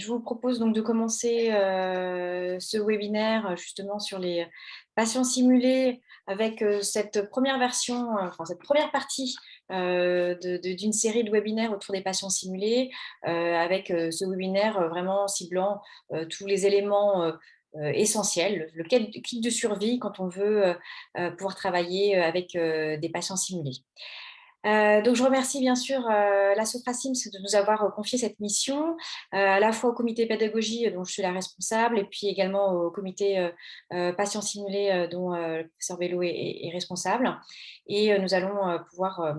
Je vous propose donc de commencer ce webinaire justement sur les patients simulés avec cette première version, enfin cette première partie d'une série de webinaires autour des patients simulés, avec ce webinaire vraiment ciblant tous les éléments essentiels, le kit de survie quand on veut pouvoir travailler avec des patients simulés. Donc je remercie bien sûr la Sofracims de nous avoir confié cette mission, à la fois au comité pédagogie dont je suis la responsable et puis également au comité patients simulés dont le professeur Bello est responsable. Et nous allons pouvoir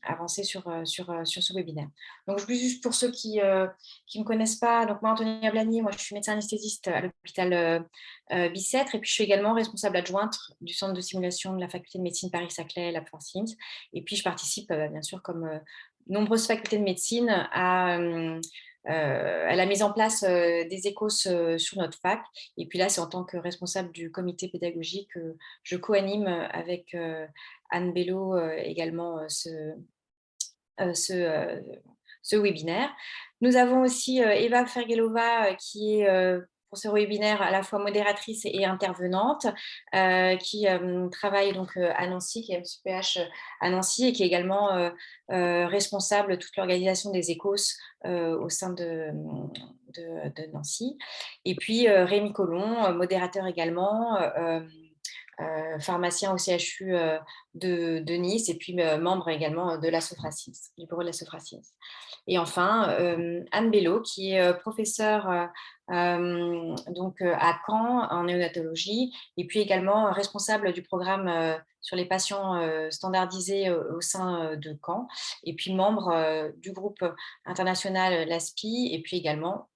avancer sur ce webinaire. Donc juste pour ceux qui ne me connaissent pas, donc moi Antonia Blagny, moi je suis médecin anesthésiste à l'hôpital Bicêtre, et puis je suis également responsable adjointe du centre de simulation de la faculté de médecine Paris-Saclay, la Sims. Et puis je participe bien sûr comme nombreuses facultés de médecine à la mise en place des échos sur notre fac. Et puis là, c'est en tant que responsable du comité pédagogique que je co-anime avec Anne Bello également ce webinaire. Nous avons aussi Eva Fergelova qui est pour ce webinaire à la fois modératrice et intervenante, qui travaille donc à Nancy, qui est MCPH à Nancy et qui est également responsable de toute l'organisation des échos au sein de Nancy. Et puis Rémi Collomb, modérateur également, pharmacien au CHU de Nice, et puis membre également de la Sofracims, du bureau de la Sofracims. Et enfin, Anne Bello, qui est professeure donc, à Caen en néonatologie, et puis également responsable du programme sur les patients standardisés au sein de Caen, et puis membre du groupe international LASPI, et puis également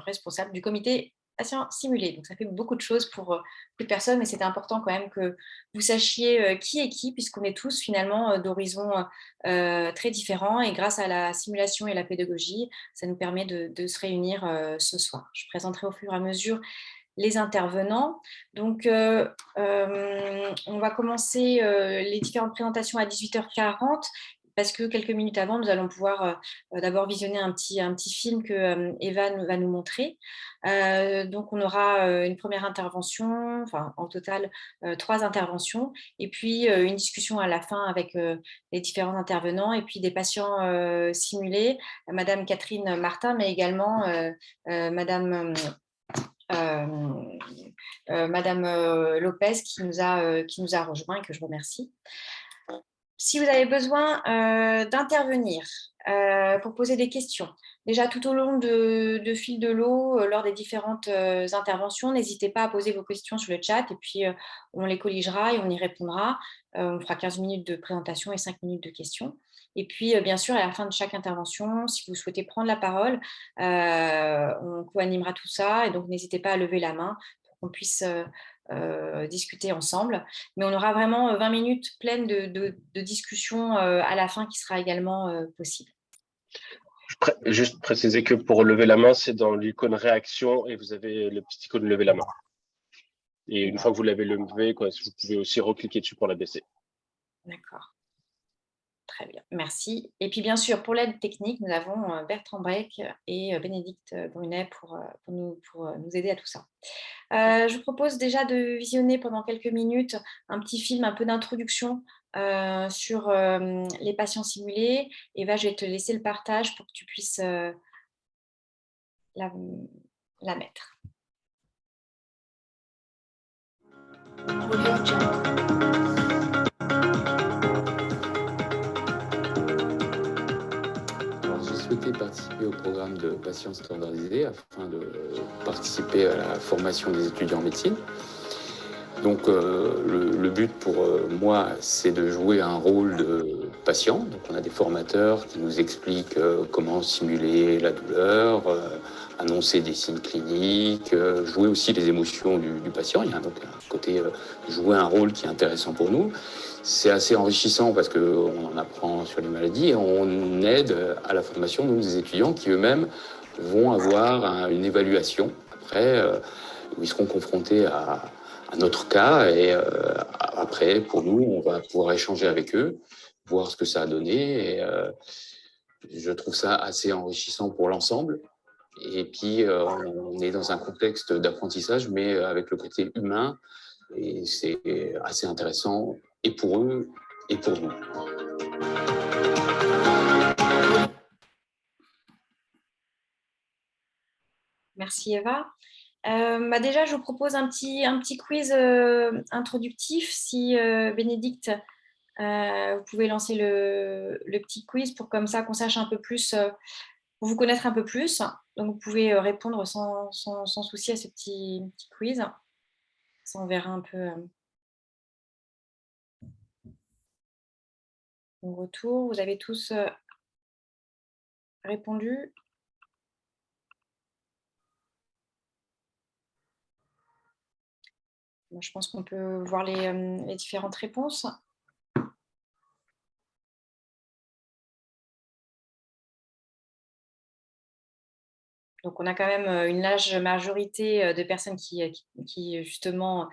responsable du comité patients simulés. Donc ça fait beaucoup de choses pour beaucoup de personnes, mais c'était important quand même que vous sachiez qui est qui, puisqu'on est tous finalement d'horizons très différents, et grâce à la simulation et la pédagogie, ça nous permet de se réunir ce soir. Je présenterai au fur et à mesure les intervenants. Donc, on va commencer les différentes présentations à 18h40, parce que quelques minutes avant, nous allons pouvoir d'abord visionner un petit film que Eva va nous montrer. Donc, on aura une première intervention, enfin en total 3 interventions, et puis une discussion à la fin avec les différents intervenants, et puis des patients simulés, Madame Catherine Martin, mais également Madame Lopez qui nous a rejoint et que je remercie. Si vous avez besoin d'intervenir pour poser des questions, déjà tout au long de fil de l'eau, lors des différentes interventions, n'hésitez pas à poser vos questions sur le chat, et puis on les colligera et on y répondra. On fera 15 minutes de présentation et 5 minutes de questions. Et puis, bien sûr, à la fin de chaque intervention, si vous souhaitez prendre la parole, on co-animera tout ça, et donc n'hésitez pas à lever la main pour qu'on puisse discuter ensemble. Mais on aura vraiment 20 minutes pleines de discussion à la fin qui sera également possible. Juste préciser que pour lever la main, c'est dans l'icône réaction et vous avez le petit icône lever la main. Et une fois que vous l'avez levé, vous pouvez aussi recliquer dessus pour la baisser. D'accord. Très bien, merci. Et puis bien sûr, pour l'aide technique, nous avons Bertrand Breck et Bénédicte Brunet pour nous aider à tout ça. Je vous propose déjà de visionner pendant quelques minutes un petit film un peu d'introduction sur les patients simulés. Eva, je vais te laisser le partage pour que tu puisses la mettre. J'ai souhaité participer au programme de patients standardisés afin de participer à la formation des étudiants en médecine. Donc le but pour moi, c'est de jouer un rôle de patient. Donc on a des formateurs qui nous expliquent comment simuler la douleur, annoncer des signes cliniques, jouer aussi les émotions du patient. Il y a donc un côté jouer un rôle qui est intéressant pour nous. C'est assez enrichissant parce qu'on en apprend sur les maladies et on aide à la formation des étudiants qui eux-mêmes vont avoir une évaluation après, où ils seront confrontés à notre cas, et après, pour nous, on va pouvoir échanger avec eux, voir ce que ça a donné, et Je trouve ça assez enrichissant pour l'ensemble. Et puis, on est dans un contexte d'apprentissage, mais avec le côté humain. Et c'est assez intéressant, et pour eux, et pour nous. Merci Eva. Déjà, je vous propose un petit quiz introductif. Si Bénédicte, vous pouvez lancer le petit quiz pour comme ça qu'on sache un peu plus, pour vous connaître un peu plus. Donc, vous pouvez répondre sans souci à ce petit quiz. Ça, on verra un peu au retour. Vous avez tous répondu? Bon, je pense qu'on peut voir les différentes réponses. Donc, on a quand même une large majorité de personnes qui justement,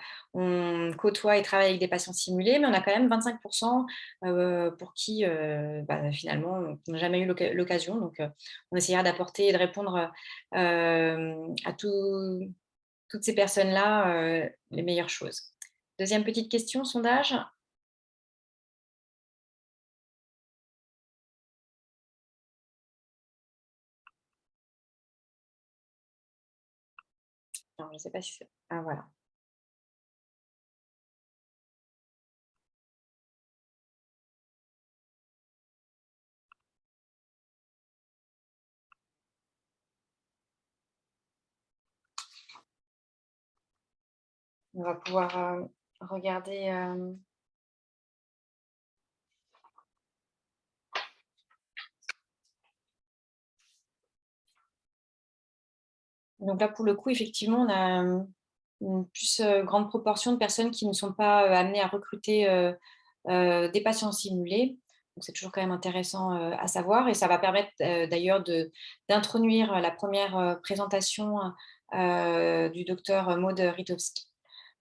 côtoient et travaillent avec des patients simulés, mais on a quand même 25% pour qui, finalement, n'ont jamais eu l'occasion. Donc, on essaiera d'apporter et de répondre à toutes ces personnes-là les meilleures choses. Deuxième petite question, sondage. Alors, je ne sais pas si c'est... Ah, voilà. On va pouvoir regarder... Donc là, pour le coup, effectivement, on a une plus grande proportion de personnes qui ne sont pas amenées à recruter des patients simulés. Donc, c'est toujours quand même intéressant à savoir. Et ça va permettre d'ailleurs d'introduire la première présentation du docteur Maud Ritowski,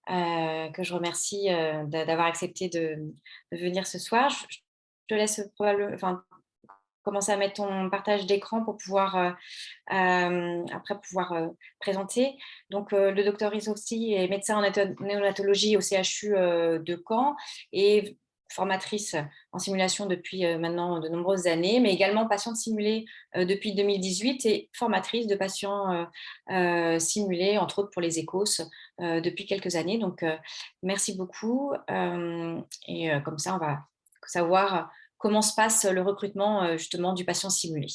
que je remercie d'avoir accepté de venir ce soir. Je te laisse probablement commencer à mettre ton partage d'écran pour pouvoir après pouvoir présenter. Donc, le docteur Ritowski est médecin en néonatologie au CHU de Caen et formatrice en simulation depuis maintenant de nombreuses années, mais également patiente simulée depuis 2018 et formatrice de patients simulés, entre autres pour les ECOS, depuis quelques années. Donc, merci beaucoup. Et comme ça, on va savoir comment se passe le recrutement justement du patient simulé.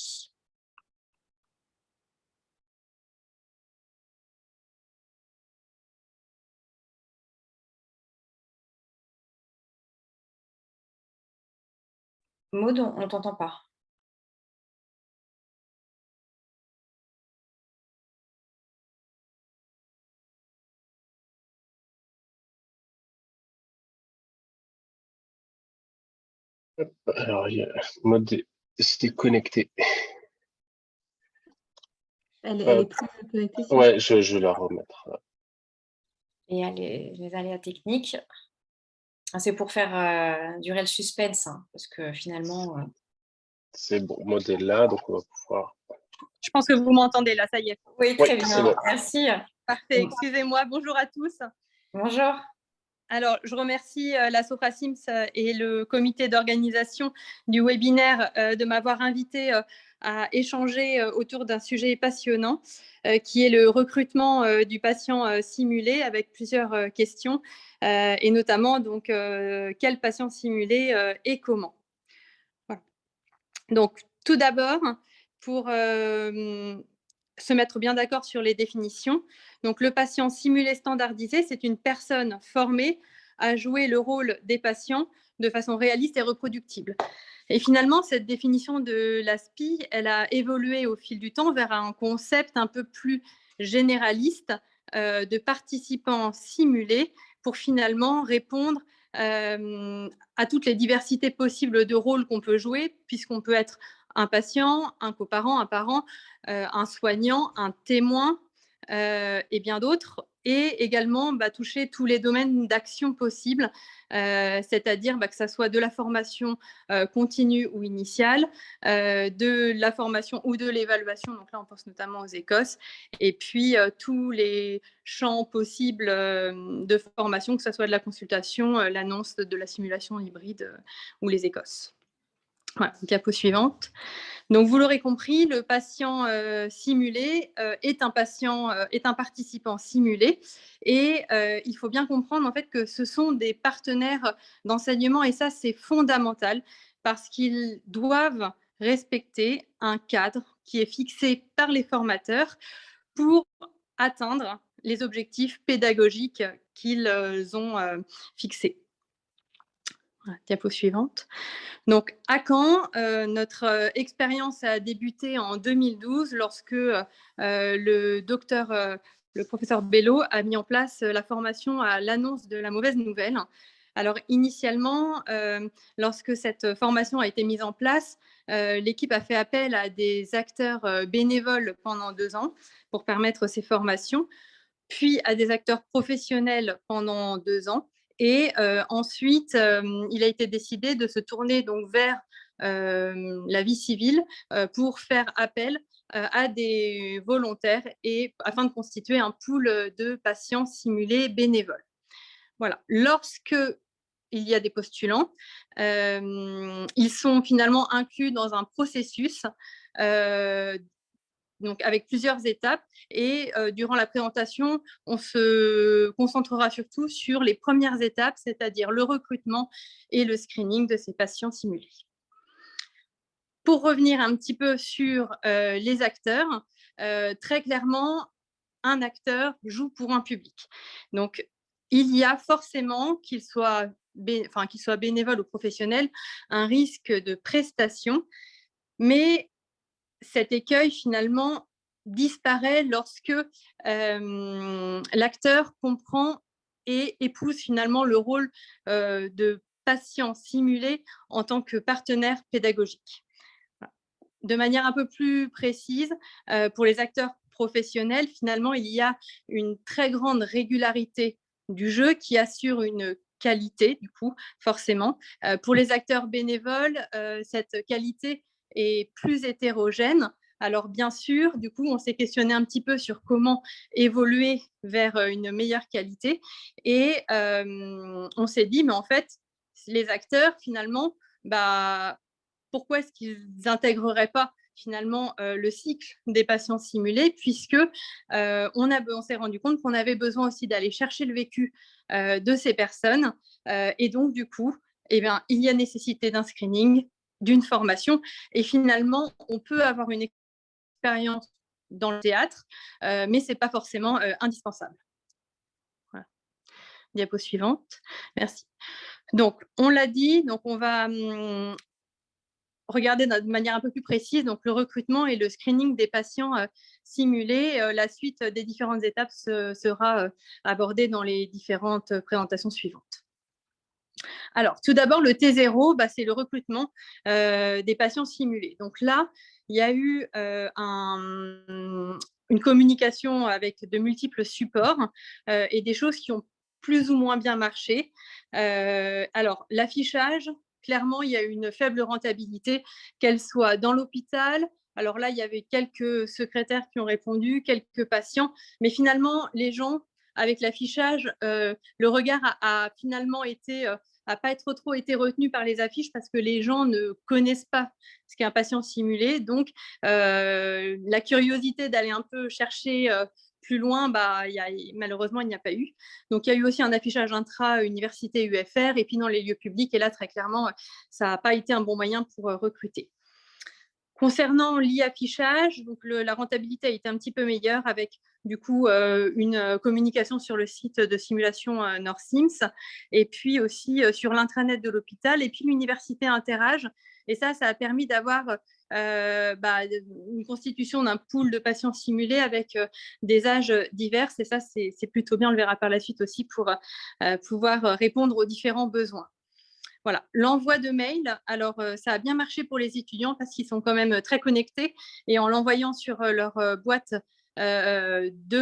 Maud, on ne t'entend pas. Alors, il y a mode c'était connecté. Elle est plus connectée. Ouais, je vais la remettre. Et les aléas techniques. C'est pour faire durer le suspense, hein, parce que finalement... C'est bon, mode est là, donc on va pouvoir... Je pense que vous m'entendez là, ça y est. Oui, très bien, bon. merci. Parfait, excusez-moi, bonjour à tous. Bonjour. Alors, je remercie la Sofracims et le comité d'organisation du webinaire de m'avoir invité à échanger autour d'un sujet passionnant qui est le recrutement du patient simulé avec plusieurs questions et notamment donc quel patient simulé et comment. Voilà. Donc, tout d'abord, pour se mettre bien d'accord sur les définitions. Donc, le patient simulé standardisé, c'est une personne formée à jouer le rôle des patients de façon réaliste et reproductible. Et finalement, cette définition de l'ASPI, elle a évolué au fil du temps vers un concept un peu plus généraliste de participants simulés pour finalement répondre à toutes les diversités possibles de rôles qu'on peut jouer, puisqu'on peut être un patient, un coparent, un parent, un soignant, un témoin et bien d'autres. et également toucher tous les domaines d'action possibles, c'est-à-dire que ça soit de la formation continue ou initiale, de la formation ou de l'évaluation, donc là on pense notamment aux Écosses, et puis tous les champs possibles de formation, que ce soit de la consultation, l'annonce de la simulation hybride ou les Écosses. Voilà, diapo suivante. Donc, vous l'aurez compris, le patient simulé est un participant simulé, et il faut bien comprendre en fait que ce sont des partenaires d'enseignement, et ça c'est fondamental parce qu'ils doivent respecter un cadre qui est fixé par les formateurs pour atteindre les objectifs pédagogiques qu'ils ont fixés. Voilà, diapo suivante. Donc, à Caen, notre expérience a débuté en 2012 lorsque le professeur Bello a mis en place la formation à l'annonce de la mauvaise nouvelle. Alors, initialement, lorsque cette formation a été mise en place, l'équipe a fait appel à des acteurs bénévoles pendant 2 ans pour permettre ces formations, puis à des acteurs professionnels pendant 2 ans. Et ensuite, il a été décidé de se tourner donc vers la vie civile pour faire appel à des volontaires et afin de constituer un pool de patients simulés bénévoles. Voilà. Lorsque il y a des postulants, ils sont finalement inclus dans un processus donc avec plusieurs étapes, et durant la présentation, on se concentrera surtout sur les premières étapes, c'est-à-dire le recrutement et le screening de ces patients simulés. Pour revenir un petit peu sur les acteurs, très clairement, un acteur joue pour un public. Donc, il y a forcément, qu'il soit bénévole ou professionnel, un risque de prestation, mais cet écueil finalement disparaît lorsque l'acteur comprend et épouse finalement le rôle de patient simulé en tant que partenaire pédagogique. De manière un peu plus précise, pour les acteurs professionnels, finalement, il y a une très grande régularité du jeu qui assure une qualité, du coup, forcément. Pour les acteurs bénévoles, cette qualité est plus hétérogène. Alors, bien sûr, du coup, on s'est questionné un petit peu sur comment évoluer vers une meilleure qualité. Et on s'est dit, mais en fait, les acteurs, finalement, pourquoi est-ce qu'ils n'intégreraient pas finalement le cycle des patients simulés, puisque on s'est rendu compte qu'on avait besoin aussi d'aller chercher le vécu de ces personnes, et donc du coup, il y a nécessité d'un screening, d'une formation, et finalement, on peut avoir une expérience dans le théâtre, mais ce n'est pas forcément indispensable. Voilà. Diapo suivante. Merci. Donc, on l'a dit, donc on va regarder de manière un peu plus précise donc le recrutement et le screening des patients simulés. La suite des différentes étapes sera abordée dans les différentes présentations suivantes. Alors, tout d'abord, le T0, c'est le recrutement des patients simulés. Donc là, il y a eu une communication avec de multiples supports et des choses qui ont plus ou moins bien marché. Alors, l'affichage, clairement, il y a une faible rentabilité, qu'elle soit dans l'hôpital. Alors là, il y avait quelques secrétaires qui ont répondu, quelques patients, mais finalement, les gens, avec l'affichage, le regard a finalement été pas être trop été retenu par les affiches parce que les gens ne connaissent pas ce qu'est un patient simulé. Donc, la curiosité d'aller un peu chercher plus loin, malheureusement, il n'y a pas eu. Donc, il y a eu aussi un affichage intra-université UFR et puis dans les lieux publics. Et là, très clairement, ça n'a pas été un bon moyen pour recruter. Concernant l'e-affichage, donc la rentabilité a été un petit peu meilleure avec du coup une communication sur le site de simulation NorSims et puis aussi sur l'intranet de l'hôpital et puis l'université Interage. Et ça a permis d'avoir une constitution d'un pool de patients simulés avec des âges divers. Et ça, c'est plutôt bien, on le verra par la suite aussi pour pouvoir répondre aux différents besoins. Voilà, l'envoi de mails, alors ça a bien marché pour les étudiants parce qu'ils sont quand même très connectés et en l'envoyant sur leur boîte de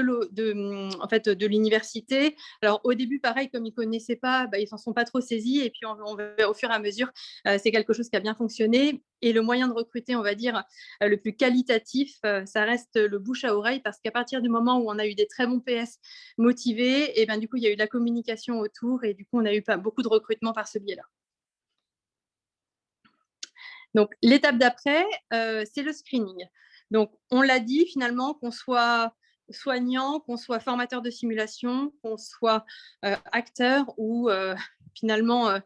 l'université. Alors au début, pareil, comme ils ne connaissaient pas, ils ne s'en sont pas trop saisis. Et puis au fur et à mesure, c'est quelque chose qui a bien fonctionné. Et le moyen de recruter, on va dire, le plus qualitatif, ça reste le bouche à oreille, parce qu'à partir du moment où on a eu des très bons PS motivés, et du coup, il y a eu de la communication autour, et du coup, on a eu beaucoup de recrutement par ce biais-là. Donc, l'étape d'après, c'est le screening. Donc, on l'a dit, finalement, qu'on soit soignant, qu'on soit formateur de simulation, qu'on soit acteur ou finalement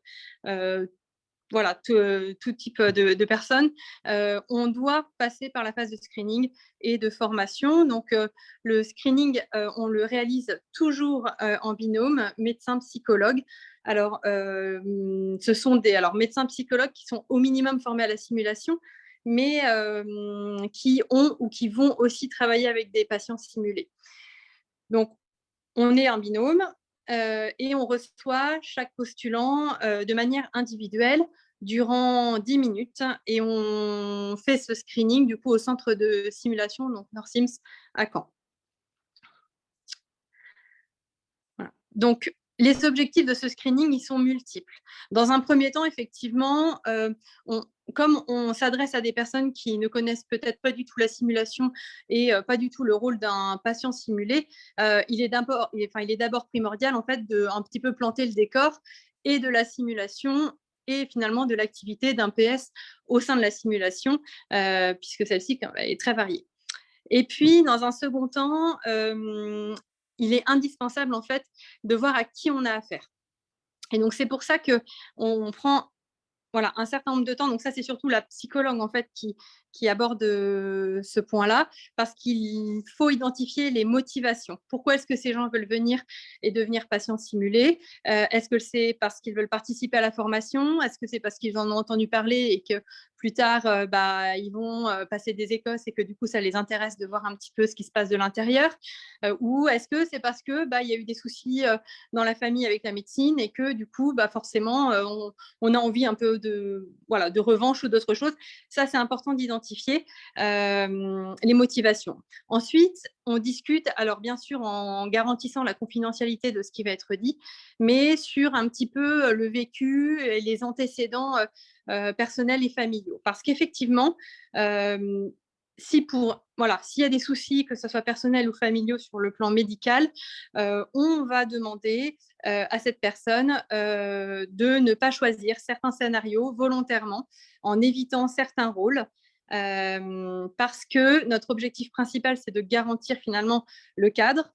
voilà, tout type de personnes, on doit passer par la phase de screening et de formation. Donc, le screening, on le réalise toujours en binôme, médecin-psychologue. Alors, ce sont des médecins-psychologues qui sont au minimum formés à la simulation, mais qui ont ou qui vont aussi travailler avec des patients simulés. Donc, on est en binôme et on reçoit chaque postulant de manière individuelle durant 10 minutes, et on fait ce screening du coup au centre de simulation, donc NorSims à Caen. Voilà. Donc, les objectifs de ce screening, ils sont multiples. Dans un premier temps, effectivement, comme on s'adresse à des personnes qui ne connaissent peut-être pas du tout la simulation et pas du tout le rôle d'un patient simulé, il est d'abord primordial en fait de un petit peu planter le décor et de la simulation et finalement de l'activité d'un PS au sein de la simulation, puisque celle-ci est très variée. Et puis, dans un second temps, il est indispensable en fait de voir à qui on a affaire. Et donc, c'est pour ça qu'on prend un certain nombre de temps. Donc ça, c'est surtout la psychologue en fait qui aborde ce point-là, parce qu'il faut identifier les motivations. Pourquoi est-ce que ces gens veulent venir et devenir patients simulés? Est-ce que c'est parce qu'ils veulent participer à la formation? Est-ce que c'est parce qu'ils en ont entendu parler et que plus tard, ils vont passer des écosses et que du coup, ça les intéresse de voir un petit peu ce qui se passe de l'intérieur? Ou est-ce que c'est parce que y a eu des soucis dans la famille avec la médecine et que du coup, forcément, on a envie un peu de revanche ou d'autres choses? Ça, c'est important d'identifier les motivations. Ensuite, on discute, alors bien sûr en garantissant la confidentialité de ce qui va être dit, mais sur un petit peu le vécu et les antécédents personnels et familiaux. Parce qu'effectivement, s'il y a des soucis, que ce soit personnels ou familiaux sur le plan médical, on va demander à cette personne de ne pas choisir certains scénarios volontairement, en évitant certains rôles, parce que notre objectif principal, c'est de garantir finalement le cadre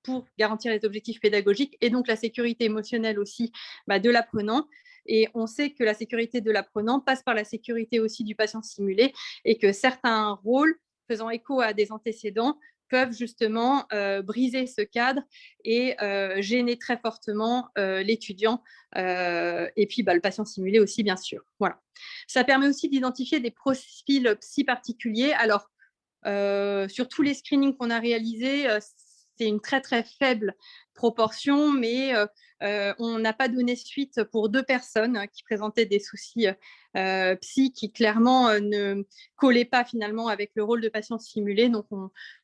pour garantir les objectifs pédagogiques et donc la sécurité émotionnelle aussi de l'apprenant. Et on sait que la sécurité de l'apprenant passe par la sécurité aussi du patient simulé, et que certains rôles faisant écho à des antécédents peuvent justement briser ce cadre et gêner très fortement l'étudiant et puis le patient simulé aussi, bien sûr. Voilà. Ça permet aussi d'identifier des profils psy particuliers. Alors, sur tous les screenings qu'on a réalisés, c'est une très très faible proportion, mais on n'a pas donné suite pour 2 personnes qui présentaient des soucis psy qui clairement ne collaient pas finalement avec le rôle de patient simulé, donc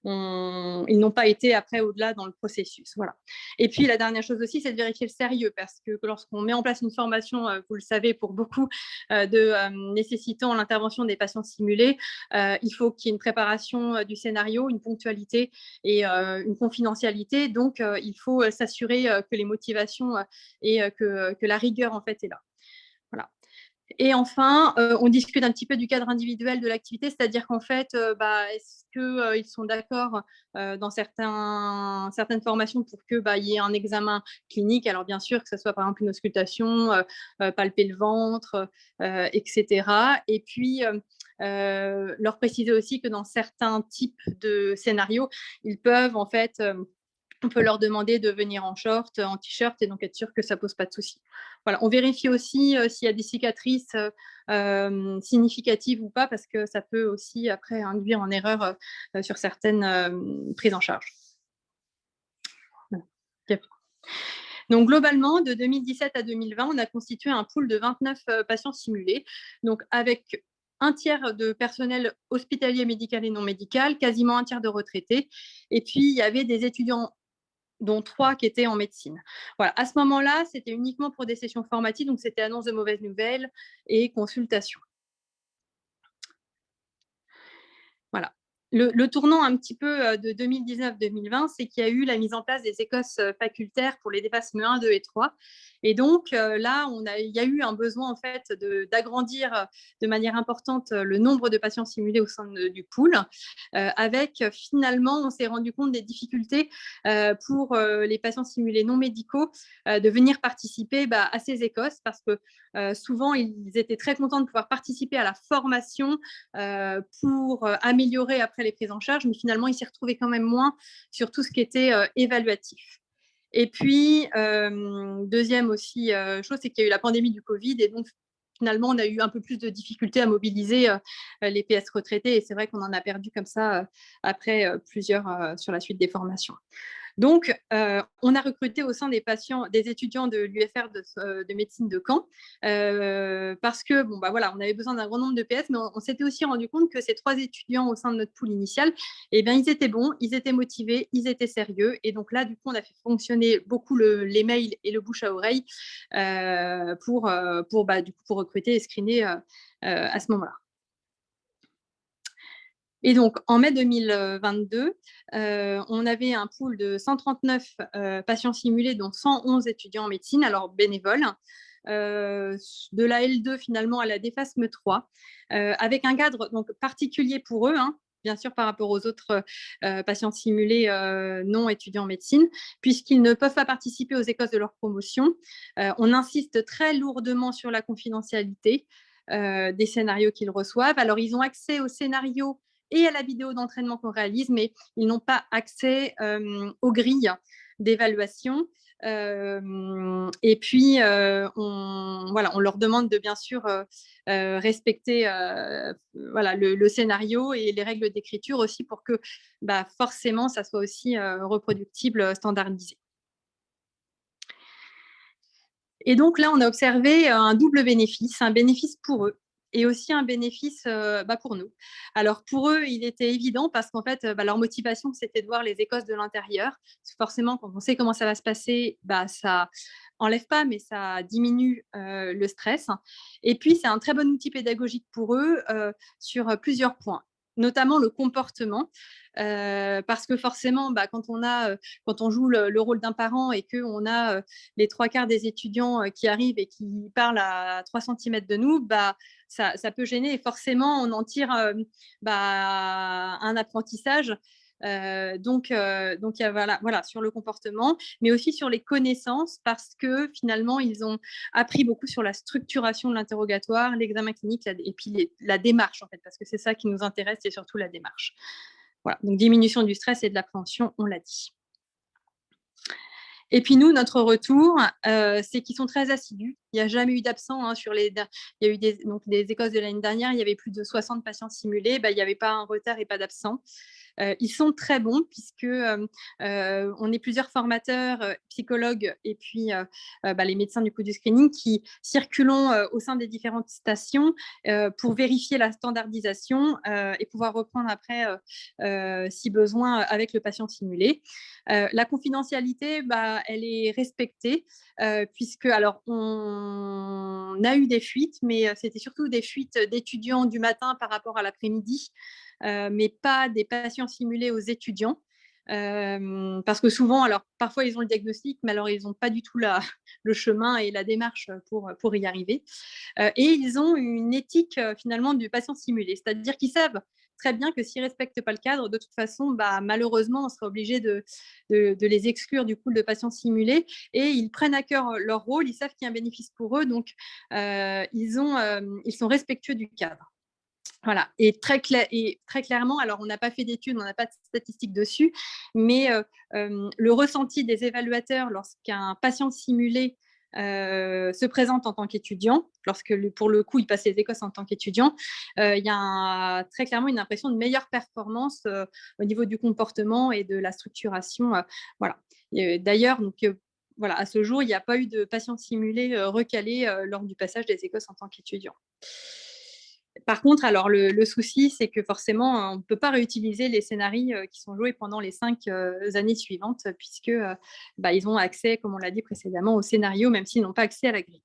ils n'ont pas été après au-delà dans le processus. Voilà. Et puis la dernière chose aussi, c'est de vérifier le sérieux, parce que lorsqu'on met en place une formation, vous le savez, pour beaucoup nécessitant l'intervention des patients simulés, il faut qu'il y ait une préparation du scénario, une ponctualité et une confidentialité. Donc, il faut s'assurer que les motivations et que la rigueur en fait est là. Voilà. Et enfin, on discute un petit peu du cadre individuel de l'activité, c'est-à-dire qu'en fait, est-ce qu'ils sont d'accord dans certaines formations pour qu'il y ait un examen clinique? Alors bien sûr, que ce soit par exemple une auscultation, palper le ventre, etc. Et puis, leur préciser aussi que dans certains types de scénarios, ils peuvent en fait on peut leur demander de venir en short, en t-shirt, et donc être sûr que ça ne pose pas de soucis. Voilà. On vérifie aussi s'il y a des cicatrices significatives ou pas, parce que ça peut aussi après induire en erreur sur certaines prises en charge. Voilà. Donc globalement, de 2017 à 2020, on a constitué un pool de 29 patients simulés, donc avec un tiers de personnel hospitalier, médical et non médical, quasiment un tiers de retraités. Et puis, il y avait des étudiants, dont 3 qui étaient en médecine. Voilà. À ce moment-là, c'était uniquement pour des sessions formatives, donc c'était annonce de mauvaises nouvelles et consultation. Voilà. Le tournant un petit peu de 2019-2020, c'est qu'il y a eu la mise en place des écosses facultaires pour les DEPASME 1, 2 et 3. Et donc là, il y a eu un besoin en fait d'agrandir de manière importante le nombre de patients simulés au sein du pool, avec finalement, on s'est rendu compte des difficultés pour les patients simulés non médicaux de venir participer à ces écosses, parce que souvent, ils étaient très contents de pouvoir participer à la formation pour améliorer après les prises en charge, mais finalement, ils s'y retrouvaient quand même moins sur tout ce qui était évaluatif. Et puis, deuxième aussi chose, c'est qu'il y a eu la pandémie du Covid, et donc finalement, on a eu un peu plus de difficultés à mobiliser les PS retraités, et c'est vrai qu'on en a perdu comme ça après plusieurs sur la suite des formations. Donc, on a recruté au sein des patients, des étudiants de l'UFR de médecine de Caen, parce que bon, voilà, on avait besoin d'un grand nombre de PS, mais on s'était aussi rendu compte que ces 3 étudiants au sein de notre pool initial, eh bien, ils étaient bons, ils étaient motivés, ils étaient sérieux. Et donc là, du coup, on a fait fonctionner beaucoup les mails et le bouche à oreille pour recruter et screener à ce moment-là. Et donc, en mai 2022, on avait un pool de 139 patients simulés, dont 111 étudiants en médecine, alors bénévoles, de la L2 finalement à la DEPASME 3, avec un cadre donc, particulier pour eux, bien sûr par rapport aux autres patients simulés non étudiants en médecine, puisqu'ils ne peuvent pas participer aux écosses de leur promotion. On insiste très lourdement sur la confidentialité des scénarios qu'ils reçoivent. Alors, ils ont accès aux scénarios et à la vidéo d'entraînement qu'on réalise, mais ils n'ont pas accès aux grilles d'évaluation. Et puis, on leur demande de bien sûr respecter le scénario et les règles d'écriture aussi, pour que forcément, ça soit aussi reproductible, standardisé. Et donc là, on a observé un double bénéfice, un bénéfice pour eux et aussi un bénéfice pour nous. Alors pour eux, il était évident parce qu'en fait, leur motivation, c'était de voir les écosses de l'intérieur. Forcément, quand on sait comment ça va se passer, ça enlève pas, mais ça diminue le stress. Et puis, c'est un très bon outil pédagogique pour eux sur plusieurs points, notamment le comportement, parce que forcément, quand on joue le rôle d'un parent et qu'on a les 3/4 des étudiants qui arrivent et qui parlent à 3 cm de nous, ça peut gêner, et forcément, on en tire un apprentissage. Donc, il y a sur le comportement, mais aussi sur les connaissances, parce que finalement, ils ont appris beaucoup sur la structuration de l'interrogatoire, l'examen clinique et puis la démarche, en fait, parce que c'est ça qui nous intéresse, c'est surtout la démarche. Voilà, donc diminution du stress et de l'appréhension, on l'a dit. Et puis nous, notre retour, c'est qu'ils sont très assidus. Il n'y a jamais eu d'absents il y a eu des écosses de l'année dernière, il y avait plus de 60 patients simulés, il n'y avait pas un retard et pas d'absents. Ils sont très bons, puisque on est plusieurs formateurs, psychologues et puis les médecins du coup du screening qui circulons au sein des différentes stations pour vérifier la standardisation et pouvoir reprendre après si besoin avec le patient simulé. La confidentialité, elle est respectée, puisque alors on a eu des fuites, mais c'était surtout des fuites d'étudiants du matin par rapport à l'après-midi, mais pas des patients simulés aux étudiants. Parce que souvent, alors parfois ils ont le diagnostic, mais alors ils n'ont pas du tout le chemin et la démarche pour y arriver. Et ils ont une éthique finalement du patient simulé, c'est-à-dire qu'ils savent très bien que s'ils ne respectent pas le cadre, de toute façon, malheureusement, on sera obligé de les exclure du pool de patients simulés, et ils prennent à cœur leur rôle, ils savent qu'il y a un bénéfice pour eux, donc ils sont respectueux du cadre. Voilà, et très clairement, alors on n'a pas fait d'études, on n'a pas de statistiques dessus, mais le ressenti des évaluateurs lorsqu'un patient simulé se présente en tant qu'étudiant, lorsque pour le coup il passe les écosses en tant qu'étudiant, il y a très clairement une impression de meilleure performance au niveau du comportement et de la structuration. Voilà. D'ailleurs, à ce jour, il n'y a pas eu de patients simulés recalés lors du passage des écosses en tant qu'étudiant. Par contre, alors le souci, c'est que forcément, on ne peut pas réutiliser les scénarios qui sont joués pendant les 5 années suivantes, puisque ils ont accès, comme on l'a dit précédemment, au scénario, même s'ils n'ont pas accès à la grille.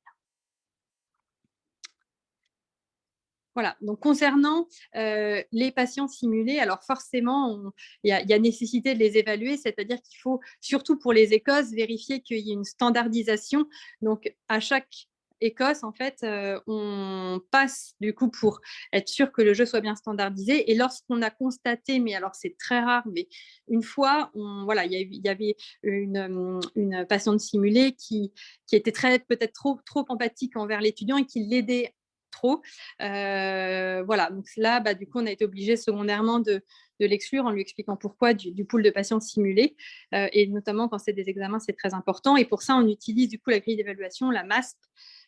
Voilà, donc concernant les patients simulés, alors forcément, il y a nécessité de les évaluer, c'est-à-dire qu'il faut, surtout pour les Écosses, vérifier qu'il y ait une standardisation. Donc, à chaque Écosse, en fait, on passe du coup pour être sûr que le jeu soit bien standardisé. Et lorsqu'on a constaté, mais alors c'est très rare, mais une fois, il y avait une patiente simulée qui était peut-être trop empathique envers l'étudiant et qui l'aidait trop. Voilà, donc là, du coup, on a été obligé secondairement de l'exclure en lui expliquant pourquoi du pool de patients simulés. Et notamment quand c'est des examens, c'est très important. Et pour ça, on utilise du coup la grille d'évaluation, la MASP,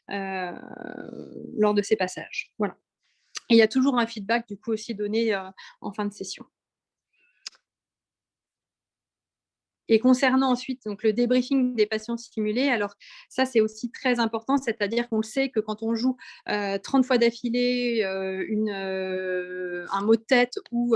lors de ces passages. Voilà. Et il y a toujours un feedback du coup aussi donné en fin de session. Et concernant ensuite donc, le débriefing des patients simulés, alors ça, c'est aussi très important, c'est-à-dire qu'on le sait que quand on joue 30 fois d'affilée un mot de tête ou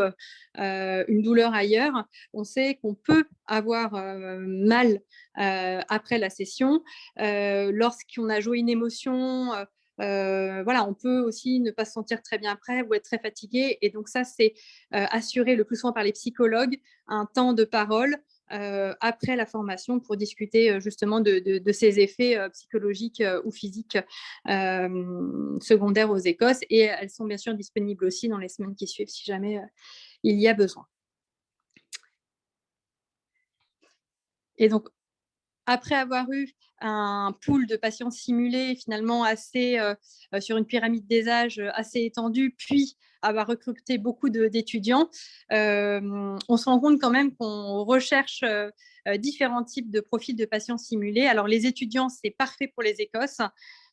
une douleur ailleurs, on sait qu'on peut avoir mal après la session. Lorsqu'on a joué une émotion, on peut aussi ne pas se sentir très bien après ou être très fatigué. Et donc ça, c'est assuré le plus souvent par les psychologues, un temps de parole après la formation pour discuter justement de ces effets psychologiques ou physiques secondaires aux Écosses. Et elles sont bien sûr disponibles aussi dans les semaines qui suivent si jamais il y a besoin. Et donc, après avoir eu un pool de patients simulés finalement assez sur une pyramide des âges assez étendue, puis avoir recruté beaucoup d'étudiants, on se rend compte quand même qu'on recherche différents types de profils de patients simulés. Alors les étudiants, c'est parfait pour les Écosses.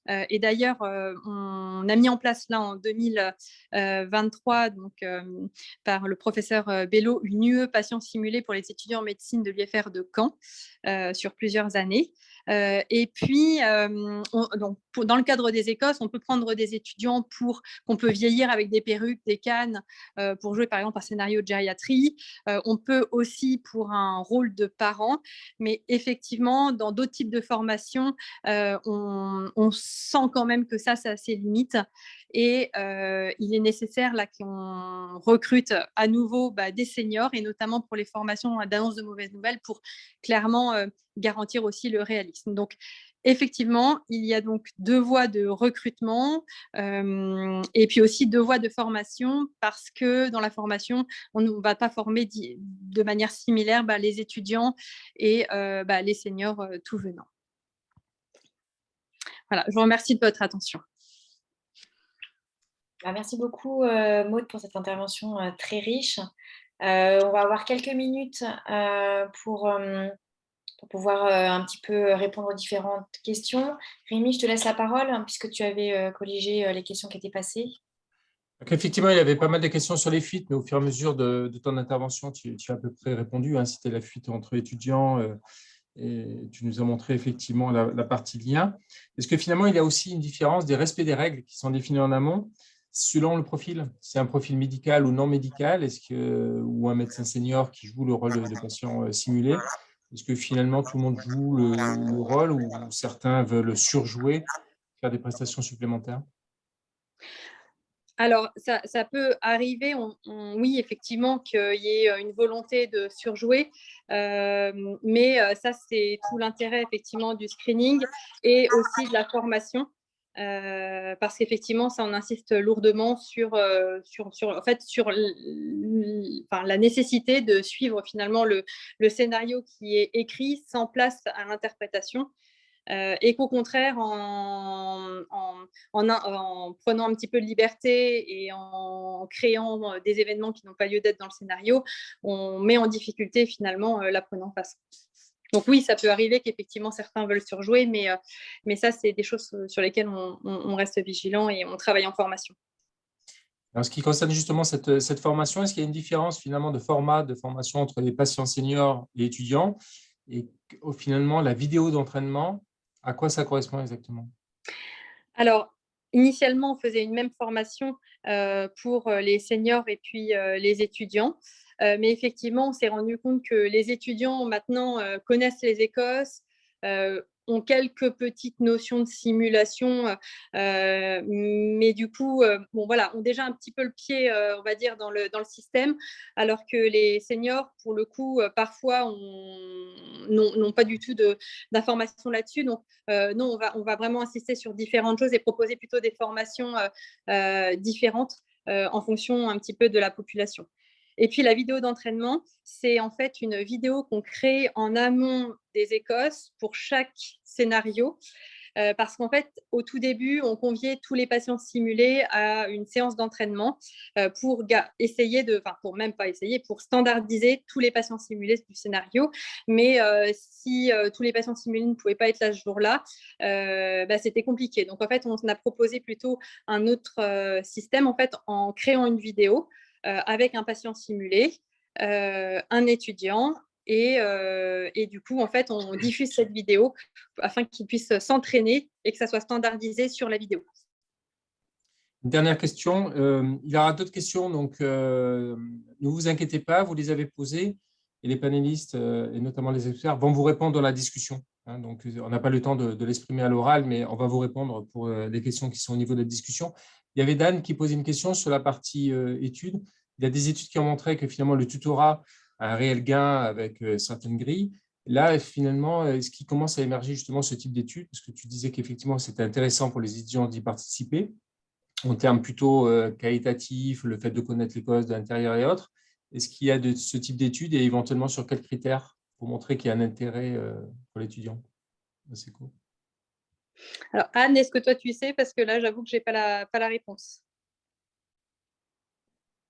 Et d'ailleurs, on a mis en place là en 2023, donc, par le professeur Bello, une UE patient simulé pour les étudiants en médecine de l'UFR de Caen sur plusieurs années. Et puis, dans le cadre des Écosses, on peut prendre des étudiants qu'on peut vieillir avec des perruques, des cannes, pour jouer par exemple un scénario de gériatrie. On peut aussi pour un rôle de parent, mais effectivement, dans d'autres types de formations, on sent quand même que ça a ses limites. Et il est nécessaire là qu'on recrute à nouveau des seniors, et notamment pour les formations d'annonce de mauvaises nouvelles, pour clairement garantir aussi le réalisme. Donc, effectivement, il y a donc 2 voies de recrutement et puis aussi 2 voies de formation, parce que dans la formation, on ne va pas former de manière similaire les étudiants et les seniors tout venant. Voilà, je vous remercie de votre attention. Merci beaucoup, Maud, pour cette intervention très riche. On va avoir quelques minutes pour pouvoir un petit peu répondre aux différentes questions. Rémi, je te laisse la parole, puisque tu avais colligé les questions qui étaient passées. Donc, effectivement, il y avait pas mal de questions sur les fuites, mais au fur et à mesure de ton intervention, tu as à peu près répondu. C'était la fuite entre étudiants et tu nous as montré effectivement la partie lien. Est-ce que finalement, il y a aussi une différence des respects des règles qui sont définies en amont selon le profil? C'est un profil médical ou non médical, ou un médecin senior qui joue le rôle de patient simulé? Est-ce que finalement, tout le monde joue le rôle, ou certains veulent surjouer, faire des prestations supplémentaires? Alors, ça peut arriver, oui, effectivement, qu'il y ait une volonté de surjouer, mais ça, c'est tout l'intérêt, effectivement, du screening et aussi de la formation, parce qu'effectivement, ça, on insiste lourdement sur la nécessité de suivre, finalement, le scénario qui est écrit sans place à l'interprétation. Et qu'au contraire, en prenant un petit peu de liberté et en créant des événements qui n'ont pas lieu d'être dans le scénario, on met en difficulté finalement l'apprenant face. Donc oui, ça peut arriver qu'effectivement certains veulent surjouer, mais ça, c'est des choses sur lesquelles on reste vigilant et on travaille en formation. En ce qui concerne justement cette formation, est-ce qu'il y a une différence finalement de format de formation entre les patients seniors et étudiants, et finalement la vidéo d'entraînement, à quoi ça correspond exactement? Alors, initialement, on faisait une même formation pour les seniors et puis les étudiants. Mais effectivement, on s'est rendu compte que les étudiants maintenant connaissent les Écosses, ont quelques petites notions de simulation, mais du coup, bon, voilà, ont déjà un petit peu le pied, on va dire, dans le système, alors que les seniors, pour le coup, parfois, n'ont pas du tout d'informations là-dessus. Donc, non, on va vraiment insister sur différentes choses et proposer plutôt des formations différentes en fonction un petit peu de la population. Et puis, la vidéo d'entraînement, c'est en fait une vidéo qu'on crée en amont des Écosses pour chaque scénario. Parce qu'en fait, au tout début, on conviait tous les patients simulés à une séance d'entraînement pour essayer pour même pas essayer, pour standardiser tous les patients simulés du scénario. Mais si tous les patients simulés ne pouvaient pas être là ce jour-là, c'était compliqué. Donc, en fait, on a proposé plutôt un autre système, en fait, en créant une vidéo avec un patient simulé, un étudiant, et du coup, en fait, on diffuse cette vidéo afin qu'ils puissent s'entraîner et que ça soit standardisé sur la vidéo. Une dernière question. Il y aura d'autres questions, donc ne vous inquiétez pas, vous les avez posées et les panélistes, et notamment les experts, vont vous répondre dans la discussion. Hein, donc, on n'a pas le temps de l'exprimer à l'oral, mais on va vous répondre pour les questions qui sont au niveau de la discussion. Il y avait Dan qui posait une question sur la partie études. Il y a des études qui ont montré que finalement, le tutorat a un réel gain avec certaines grilles. Là, finalement, est-ce qu'il commence à émerger justement ce type d'études? Parce que tu disais qu'effectivement, c'était intéressant pour les étudiants d'y participer, en termes plutôt qualitatifs, le fait de connaître les causes de l'intérieur et autres. Est-ce qu'il y a de ce type d'études et éventuellement sur quels critères pour montrer qu'il y a un intérêt pour l'étudiant? C'est cool. Alors, Anne, est-ce que toi, tu sais? Parce que là, j'avoue que je n'ai pas la réponse.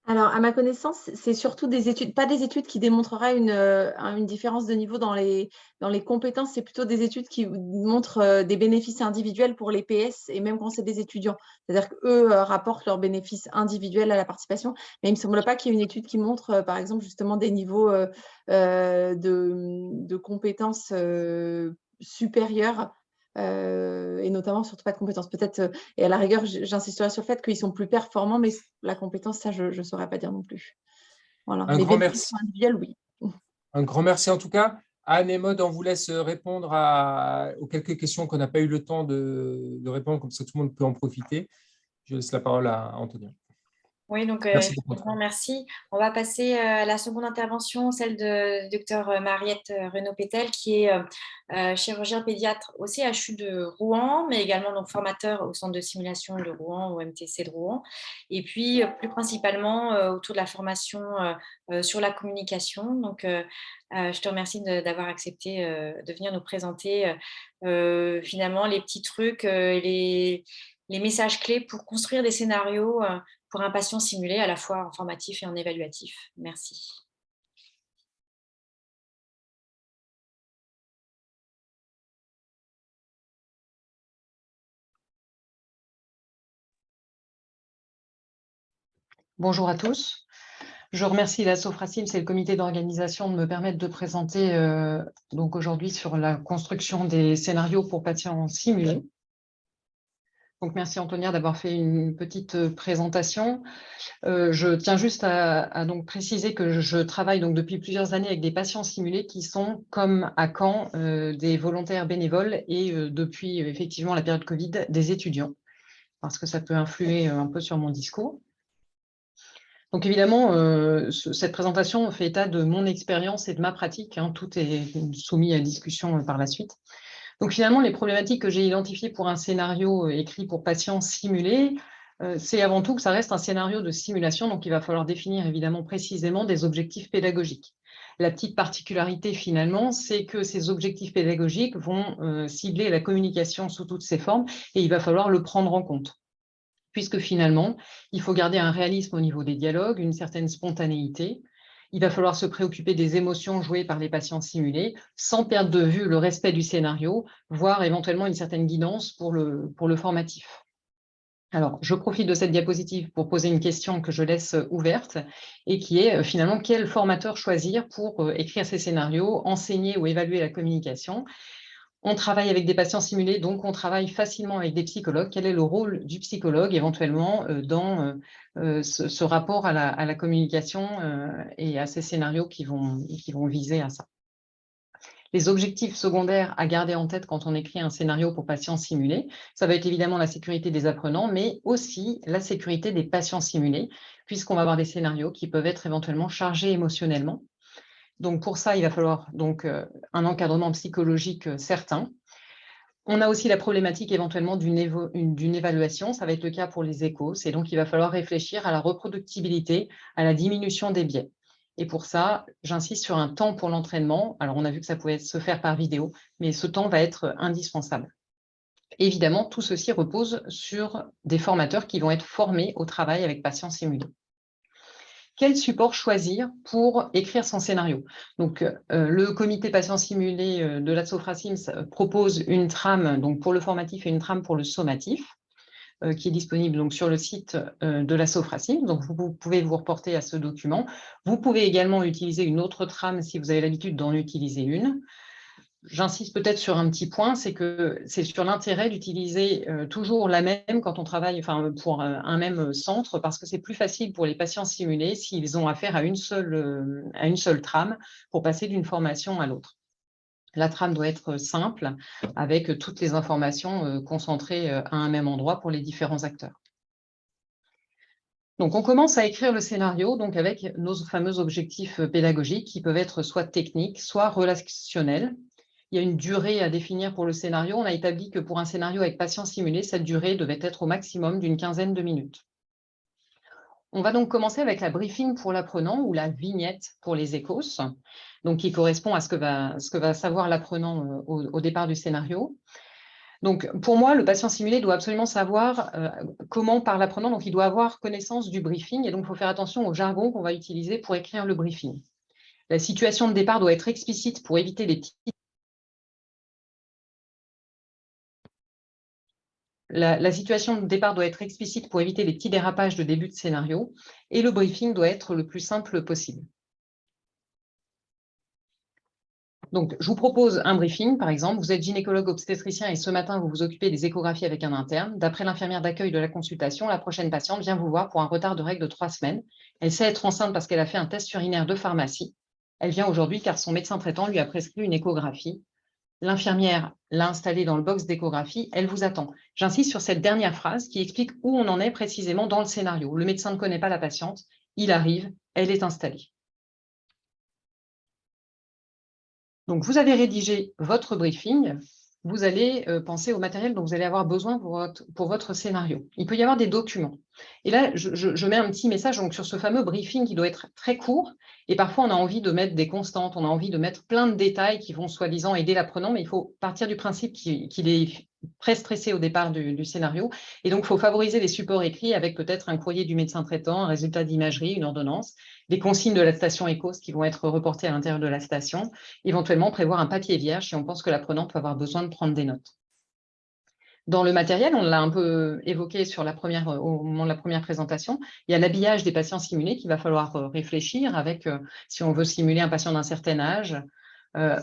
Alors, à ma connaissance, c'est surtout des études, pas des études qui démontreraient une différence de niveau dans les compétences, c'est plutôt des études qui montrent des bénéfices individuels pour les PS et même quand c'est des étudiants. C'est-à-dire qu'eux rapportent leurs bénéfices individuels à la participation, mais il ne me semble pas qu'il y ait une étude qui montre, par exemple, justement des niveaux de compétences supérieurs. Et notamment surtout pas de compétences peut-être, et à la rigueur j'insisterai sur le fait qu'ils sont plus performants, mais la compétence, ça je ne saurais pas dire non plus. Voilà. Un Les grand bénéfices merci. individuels, oui. Un grand merci en tout cas. Anne et Maud, on vous laisse répondre aux quelques questions qu'on n'a pas eu le temps de répondre, comme ça tout le monde peut en profiter. Je laisse la parole à Antonia. Oui, donc Merci pour votre temps. merci. On va passer à la seconde intervention, celle de Dr Mariette Renaud-Pétel, qui est chirurgien pédiatre au CHU de Rouen, mais également donc, formateur au centre de simulation de Rouen, au MTC de Rouen, et puis plus principalement autour de la formation sur la communication. Donc, je te remercie d'avoir accepté de venir nous présenter finalement les petits trucs, les messages clés pour construire des scénarios pour un patient simulé à la fois en formatif et en évaluatif. Merci. Bonjour à tous. Je remercie la Sofracims et le comité d'organisation de me permettre de présenter donc aujourd'hui sur la construction des scénarios pour patients simulés. Donc, merci Antonia d'avoir fait une petite présentation. Je tiens juste à donc préciser que je travaille donc depuis plusieurs années avec des patients simulés qui sont, comme à Caen, des volontaires bénévoles et depuis effectivement la période Covid, des étudiants, parce que ça peut influer un peu sur mon discours. Donc évidemment, cette présentation fait état de mon expérience et de ma pratique. Hein, tout est soumis à discussion par la suite. Donc finalement, les problématiques que j'ai identifiées pour un scénario écrit pour patients simulés, c'est avant tout que ça reste un scénario de simulation, donc il va falloir définir évidemment précisément des objectifs pédagogiques. La petite particularité finalement, c'est que ces objectifs pédagogiques vont cibler la communication sous toutes ses formes et il va falloir le prendre en compte, puisque finalement, il faut garder un réalisme au niveau des dialogues, une certaine spontanéité. Il va falloir se préoccuper des émotions jouées par les patients simulés, sans perdre de vue le respect du scénario, voire éventuellement une certaine guidance pour le formatif. Alors, je profite de cette diapositive pour poser une question que je laisse ouverte et qui est finalement quel formateur choisir pour écrire ces scénarios, enseigner ou évaluer la communication. On travaille avec des patients simulés, donc on travaille facilement avec des psychologues. Quel est le rôle du psychologue éventuellement dans ce rapport à la communication et à ces scénarios qui vont viser à ça. Les objectifs secondaires à garder en tête quand on écrit un scénario pour patients simulés, ça va être évidemment la sécurité des apprenants, mais aussi la sécurité des patients simulés, puisqu'on va avoir des scénarios qui peuvent être éventuellement chargés émotionnellement. Donc pour ça, il va falloir donc un encadrement psychologique certain. On a aussi la problématique éventuellement d'une évaluation, ça va être le cas pour les échos, et donc il va falloir réfléchir à la reproductibilité, à la diminution des biais. Et pour ça, j'insiste sur un temps pour l'entraînement. Alors, on a vu que ça pouvait se faire par vidéo, mais ce temps va être indispensable. Évidemment, tout ceci repose sur des formateurs qui vont être formés au travail avec patients simulés. Quel support choisir pour écrire son scénario? Donc, le comité patient simulé de la Sofracims propose une trame donc pour le formatif et une trame pour le sommatif, qui est disponible donc sur le site de la Sofracims. Donc, vous pouvez vous reporter à ce document. Vous pouvez également utiliser une autre trame si vous avez l'habitude d'en utiliser une. J'insiste peut-être sur un petit point, c'est que c'est sur l'intérêt d'utiliser toujours la même quand on travaille pour un même centre, parce que c'est plus facile pour les patients simulés s'ils ont affaire à une seule trame pour passer d'une formation à l'autre. La trame doit être simple, avec toutes les informations concentrées à un même endroit pour les différents acteurs. Donc, on commence à écrire le scénario donc avec nos fameux objectifs pédagogiques qui peuvent être soit techniques, soit relationnels. Il y a une durée à définir pour le scénario. On a établi que pour un scénario avec patient simulé, cette durée devait être au maximum d'une quinzaine de minutes. On va donc commencer avec la briefing pour l'apprenant ou la vignette pour les échos, donc qui correspond à ce que va savoir l'apprenant au départ du scénario. Donc, pour moi, le patient simulé doit absolument savoir comment parle l'apprenant, donc il doit avoir connaissance du briefing, et donc il faut faire attention au jargon qu'on va utiliser pour écrire le briefing. La situation de départ doit être explicite pour éviter les petits... La situation de départ doit être explicite pour éviter les petits dérapages de début de scénario, et le briefing doit être le plus simple possible. Donc, je vous propose un briefing, par exemple, vous êtes gynécologue obstétricien et ce matin, vous vous occupez des échographies avec un interne. D'après l'infirmière d'accueil de la consultation, la prochaine patiente vient vous voir pour un retard de règle de 3 semaines. Elle sait être enceinte parce qu'elle a fait un test urinaire de pharmacie. Elle vient aujourd'hui car son médecin traitant lui a prescrit une échographie. L'infirmière l'a installée dans le box d'échographie, elle vous attend. J'insiste sur cette dernière phrase qui explique où on en est précisément dans le scénario. Le médecin ne connaît pas la patiente, il arrive, elle est installée. Donc, vous avez rédigé votre briefing, vous allez penser au matériel dont vous allez avoir besoin pour votre scénario. Il peut y avoir des documents. Et là, je mets un petit message donc, sur ce fameux briefing qui doit être très court. Et parfois, on a envie de mettre des constantes, on a envie de mettre plein de détails qui vont soi-disant aider l'apprenant, mais il faut partir du principe qu'il est très stressé au départ du scénario. Et donc, il faut favoriser les supports écrits avec peut-être un courrier du médecin traitant, un résultat d'imagerie, une ordonnance, des consignes de la station ECOS qui vont être reportées à l'intérieur de la station, éventuellement prévoir un papier vierge si on pense que l'apprenant peut avoir besoin de prendre des notes. Dans le matériel, on l'a un peu évoqué au moment de la première présentation, il y a l'habillage des patients simulés qu'il va falloir réfléchir avec, si on veut simuler un patient d'un certain âge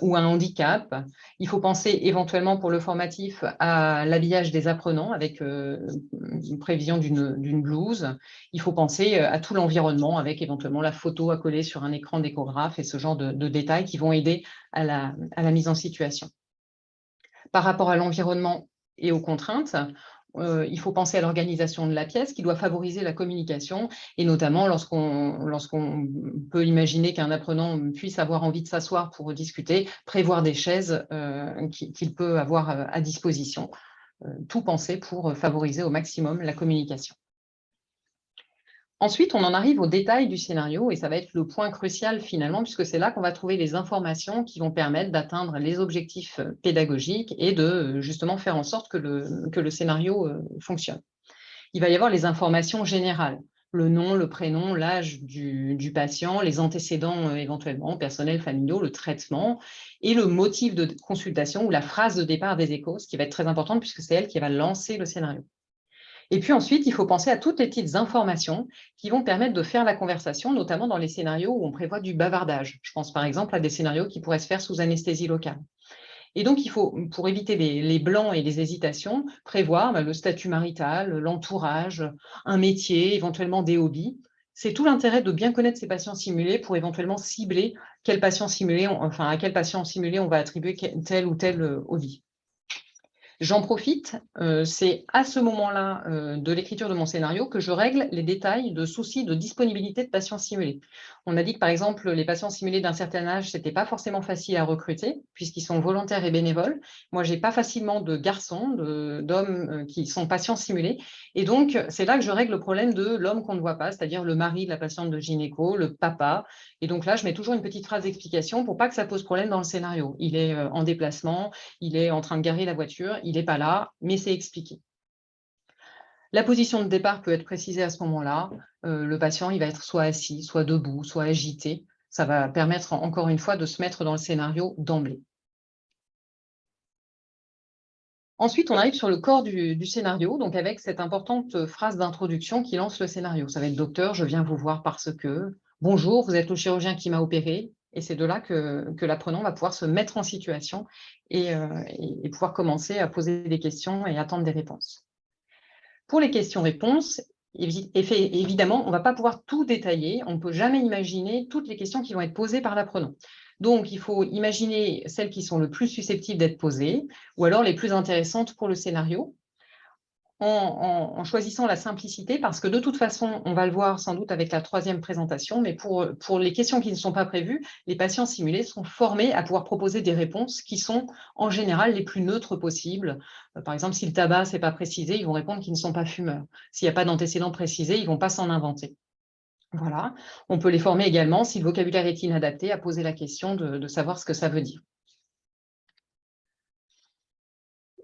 ou un handicap. Il faut penser éventuellement pour le formatif à l'habillage des apprenants avec une prévision d'une blouse. Il faut penser à tout l'environnement avec éventuellement la photo à coller sur un écran d'échographe et ce genre de détails qui vont aider à la mise en situation. Par rapport à l'environnement et aux contraintes, il faut penser à l'organisation de la pièce qui doit favoriser la communication et notamment lorsqu'on peut imaginer qu'un apprenant puisse avoir envie de s'asseoir pour discuter, prévoir des chaises qu'il peut avoir à disposition. Tout penser pour favoriser au maximum la communication. Ensuite, on en arrive au détail du scénario et ça va être le point crucial finalement puisque c'est là qu'on va trouver les informations qui vont permettre d'atteindre les objectifs pédagogiques et de justement faire en sorte que le scénario fonctionne. Il va y avoir les informations générales, le nom, le prénom, l'âge du patient, les antécédents éventuellement, personnels, familiaux, le traitement et le motif de consultation ou la phrase de départ des échos, ce qui va être très importante puisque c'est elle qui va lancer le scénario. Et puis ensuite, il faut penser à toutes les petites informations qui vont permettre de faire la conversation, notamment dans les scénarios où on prévoit du bavardage. Je pense par exemple à des scénarios qui pourraient se faire sous anesthésie locale. Et donc, il faut, pour éviter les blancs et les hésitations, prévoir le statut marital, l'entourage, un métier, éventuellement des hobbies. C'est tout l'intérêt de bien connaître ces patients simulés pour éventuellement cibler à quel patient simulé on va attribuer tel ou tel hobby. J'en profite, c'est à ce moment-là de l'écriture de mon scénario que je règle les détails de soucis de disponibilité de patients simulés. On a dit que, par exemple, les patients simulés d'un certain âge, ce n'était pas forcément facile à recruter, puisqu'ils sont volontaires et bénévoles. Moi, je n'ai pas facilement de garçons, d'hommes qui sont patients simulés. Et donc, c'est là que je règle le problème de l'homme qu'on ne voit pas, c'est-à-dire le mari de la patiente de gynéco, le papa. Et donc là, je mets toujours une petite phrase d'explication pour pas que ça pose problème dans le scénario. Il est en déplacement, il est en train de garer la voiture, il n'est pas là, mais c'est expliqué. La position de départ peut être précisée à ce moment-là. Le patient, il va être soit assis, soit debout, soit agité. Ça va permettre, encore une fois, de se mettre dans le scénario d'emblée. Ensuite, on arrive sur le corps du scénario, donc avec cette importante phrase d'introduction qui lance le scénario. Ça va être « Docteur, je viens vous voir parce que… » Bonjour, vous êtes le chirurgien qui m'a opéré. Et c'est de là que l'apprenant va pouvoir se mettre en situation et pouvoir commencer à poser des questions et attendre des réponses. Pour les questions-réponses, évidemment, on ne va pas pouvoir tout détailler. On ne peut jamais imaginer toutes les questions qui vont être posées par l'apprenant. Donc, il faut imaginer celles qui sont le plus susceptibles d'être posées ou alors les plus intéressantes pour le scénario en choisissant la simplicité parce que de toute façon, on va le voir sans doute avec la troisième présentation, mais pour les questions qui ne sont pas prévues, les patients simulés sont formés à pouvoir proposer des réponses qui sont en général les plus neutres possibles. Par exemple, si le tabac, ce n'est pas précisé, ils vont répondre qu'ils ne sont pas fumeurs. S'il n'y a pas d'antécédents précisés, ils ne vont pas s'en inventer. Voilà. On peut les former également, si le vocabulaire est inadapté, à poser la question de savoir ce que ça veut dire.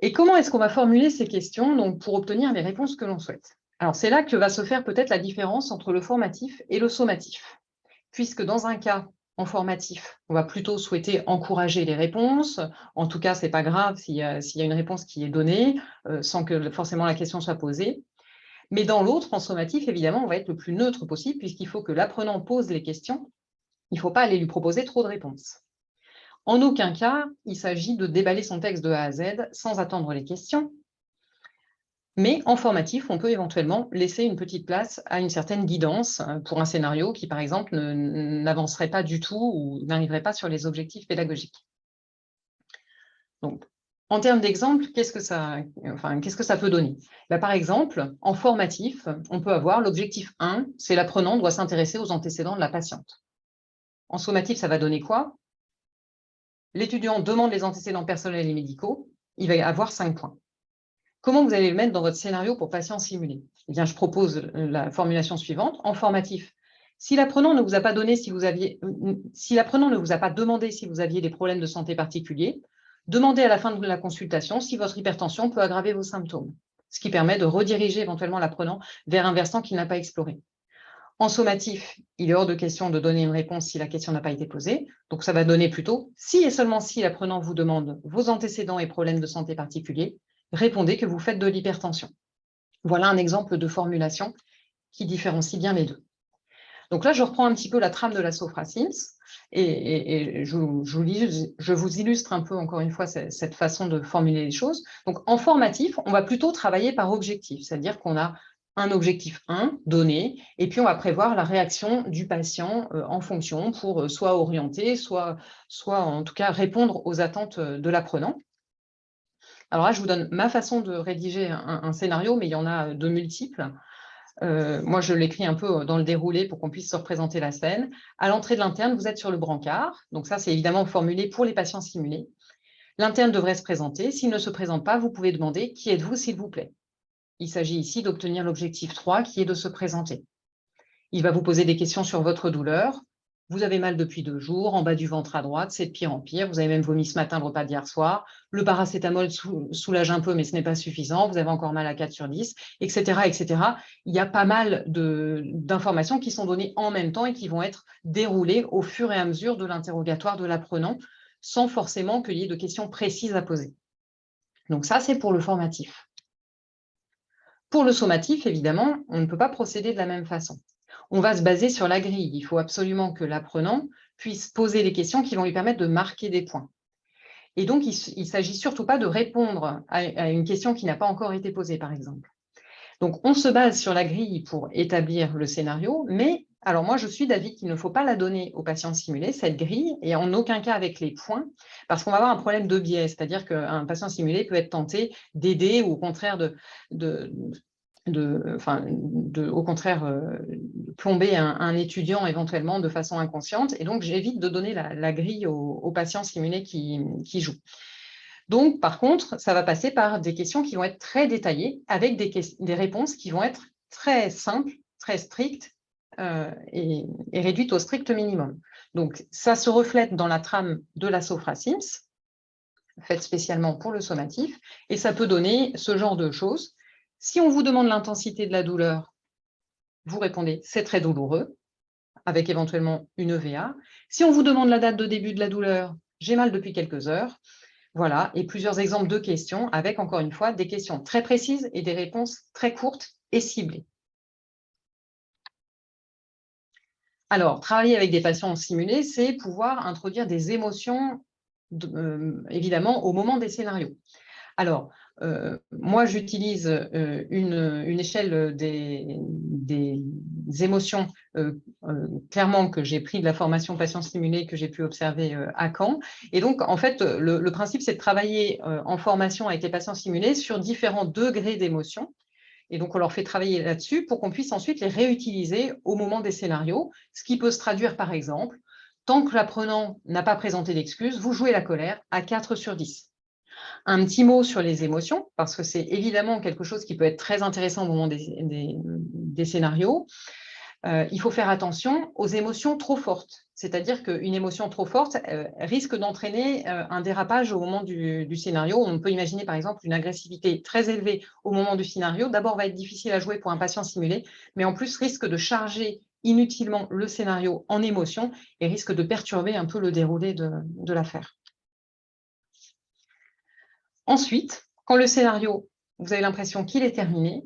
Et comment est-ce qu'on va formuler ces questions donc, pour obtenir les réponses que l'on souhaite? Alors, c'est là que va se faire peut-être la différence entre le formatif et le sommatif. Puisque dans un cas, en formatif, on va plutôt souhaiter encourager les réponses. En tout cas, ce n'est pas grave s'il y a une réponse qui est donnée, sans que forcément la question soit posée. Mais dans l'autre, en sommatif, évidemment, on va être le plus neutre possible, puisqu'il faut que l'apprenant pose les questions. Il ne faut pas aller lui proposer trop de réponses. En aucun cas, il s'agit de déballer son texte de A à Z sans attendre les questions. Mais en formatif, on peut éventuellement laisser une petite place à une certaine guidance pour un scénario qui, par exemple, n'avancerait pas du tout ou n'arriverait pas sur les objectifs pédagogiques. Donc, en termes d'exemple, qu'est-ce que ça peut donner? Par exemple, en formatif, on peut avoir l'objectif 1, c'est l'apprenant doit s'intéresser aux antécédents de la patiente. En sommatif, ça va donner quoi? L'étudiant demande les antécédents personnels et médicaux, il va avoir 5 points. Comment vous allez le mettre dans votre scénario pour patient simulé? Eh bien, je propose la formulation suivante. En formatif, si l'apprenant ne vous a pas demandé si vous aviez des problèmes de santé particuliers, demandez à la fin de la consultation si votre hypertension peut aggraver vos symptômes, ce qui permet de rediriger éventuellement l'apprenant vers un versant qu'il n'a pas exploré. En sommatif, il est hors de question de donner une réponse si la question n'a pas été posée. Donc, ça va donner plutôt, si et seulement si l'apprenant vous demande vos antécédents et problèmes de santé particuliers, répondez que vous faites de l'hypertension. Voilà un exemple de formulation qui différencie bien les deux. Donc là, je reprends un petit peu la trame de la Sopra-Sims et je vous illustre un peu, encore une fois, cette façon de formuler les choses. Donc, en formatif, on va plutôt travailler par objectif, c'est-à-dire qu'on a un objectif 1 donné, et puis on va prévoir la réaction du patient en fonction pour soit orienter, soit en tout cas répondre aux attentes de l'apprenant. Alors là, je vous donne ma façon de rédiger un scénario, mais il y en a de multiples. Moi, je l'écris un peu dans le déroulé pour qu'on puisse se représenter la scène. À l'entrée de l'interne, vous êtes sur le brancard. Donc ça, c'est évidemment formulé pour les patients simulés. L'interne devrait se présenter. S'il ne se présente pas, vous pouvez demander « Qui êtes-vous, s'il vous plaît ?» Il s'agit ici d'obtenir l'objectif 3, qui est de se présenter. Il va vous poser des questions sur votre douleur. Vous avez mal depuis 2 jours, en bas du ventre à droite, c'est de pire en pire. Vous avez même vomi ce matin, le repas d'hier soir. Le paracétamol soulage un peu, mais ce n'est pas suffisant. Vous avez encore mal à 4 sur 10, etc., etc. Il y a pas mal d'informations qui sont données en même temps et qui vont être déroulées au fur et à mesure de l'interrogatoire de l'apprenant, sans forcément qu'il y ait de questions précises à poser. Donc ça, c'est pour le formatif. Pour le sommatif, évidemment, on ne peut pas procéder de la même façon. On va se baser sur la grille. Il faut absolument que l'apprenant puisse poser des questions qui vont lui permettre de marquer des points. Et donc, il ne s'agit surtout pas de répondre à une question qui n'a pas encore été posée, par exemple. Donc, on se base sur la grille pour établir le scénario, mais alors moi, je suis d'avis qu'il ne faut pas la donner aux patients simulés, cette grille, et en aucun cas avec les points, parce qu'on va avoir un problème de biais, c'est-à-dire qu'un patient simulé peut être tenté d'aider ou au contraire au contraire, plomber un étudiant éventuellement de façon inconsciente. Et donc, j'évite de donner la grille aux patients simulés qui jouent. Donc, par contre, ça va passer par des questions qui vont être très détaillées, avec des réponses qui vont être très simples, très strictes et réduites au strict minimum. Donc, ça se reflète dans la trame de la Sopra-Sims, faite spécialement pour le sommatif, et ça peut donner ce genre de choses. Si on vous demande l'intensité de la douleur, vous répondez « c'est très douloureux », avec éventuellement une EVA. Si on vous demande la date de début de la douleur, j'ai mal depuis quelques heures. Voilà, et plusieurs exemples de questions avec, encore une fois, des questions très précises et des réponses très courtes et ciblées. Alors, travailler avec des patients simulés, c'est pouvoir introduire des émotions, évidemment, au moment des scénarios. Alors, moi, j'utilise une échelle des émotions, clairement, que j'ai pris de la formation patient simulé que j'ai pu observer à Caen. Et donc, en fait, le principe, c'est de travailler en formation avec les patients simulés sur différents degrés d'émotion. Et donc, on leur fait travailler là-dessus pour qu'on puisse ensuite les réutiliser au moment des scénarios, ce qui peut se traduire, par exemple, tant que l'apprenant n'a pas présenté d'excuses, vous jouez la colère à 4 sur 10. Un petit mot sur les émotions, parce que c'est évidemment quelque chose qui peut être très intéressant au moment des scénarios. Il faut faire attention aux émotions trop fortes. C'est-à-dire qu'une émotion trop forte risque d'entraîner un dérapage au moment du scénario. On peut imaginer par exemple une agressivité très élevée au moment du scénario. D'abord, va être difficile à jouer pour un patient simulé, mais en plus risque de charger inutilement le scénario en émotions et risque de perturber un peu le déroulé de l'affaire. Ensuite, quand le scénario, vous avez l'impression qu'il est terminé,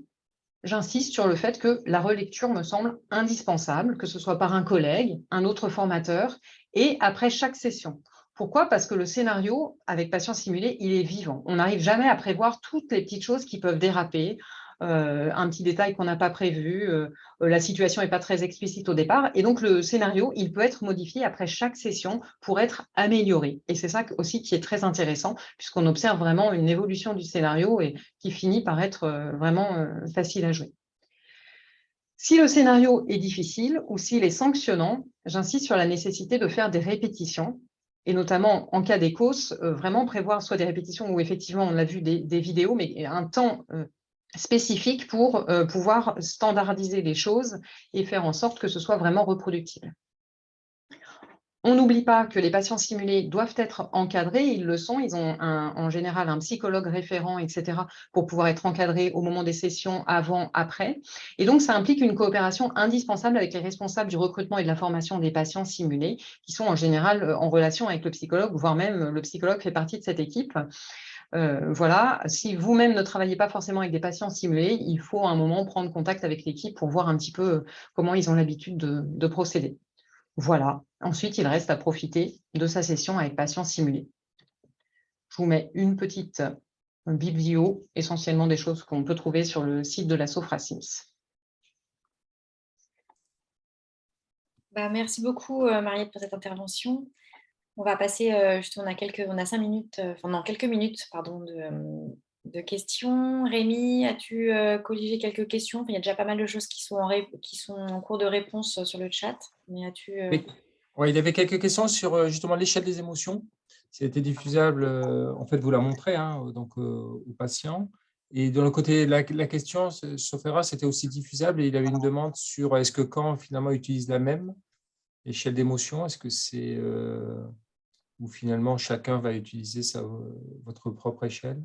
j'insiste sur le fait que la relecture me semble indispensable, que ce soit par un collègue, un autre formateur, et après chaque session. Pourquoi? Parce que le scénario, avec patient simulé, il est vivant. On n'arrive jamais à prévoir toutes les petites choses qui peuvent déraper, un petit détail qu'on n'a pas prévu, la situation n'est pas très explicite au départ, et donc le scénario, il peut être modifié après chaque session pour être amélioré. Et c'est ça aussi qui est très intéressant, puisqu'on observe vraiment une évolution du scénario et qui finit par être vraiment facile à jouer. Si le scénario est difficile ou s'il est sanctionnant, j'insiste sur la nécessité de faire des répétitions, et notamment en cas d'écos, vraiment prévoir soit des répétitions où effectivement on a vu des vidéos, mais un temps spécifique pour pouvoir standardiser les choses et faire en sorte que ce soit vraiment reproductible. On n'oublie pas que les patients simulés doivent être encadrés, ils le sont, ils ont en général un psychologue référent, etc., pour pouvoir être encadrés au moment des sessions, avant, après. Et donc, ça implique une coopération indispensable avec les responsables du recrutement et de la formation des patients simulés, qui sont en général en relation avec le psychologue, voire même le psychologue fait partie de cette équipe. Voilà, si vous-même ne travaillez pas forcément avec des patients simulés, il faut à un moment prendre contact avec l'équipe pour voir un petit peu comment ils ont l'habitude de procéder. Voilà, ensuite il reste à profiter de sa session avec patients simulés. Je vous mets une petite biblio, essentiellement des choses qu'on peut trouver sur le site de la Sopra-Sims. Merci beaucoup Mariette pour cette intervention. On va passer, on a 5 minutes, quelques minutes pardon, de questions. Rémi, as-tu colligé quelques questions? Il y a déjà pas mal de choses qui sont en cours de réponse sur le chat. Mais as-tu Oui, il y avait quelques questions sur justement l'échelle des émotions. C'était diffusable, en fait, vous la montrez donc, aux patients. Et de l'autre côté, la question, sauf erreur, c'était aussi diffusable et il avait une demande sur est-ce que quand finalement utilise la même échelle d'émotion, est-ce que c'est où finalement chacun va utiliser votre propre échelle?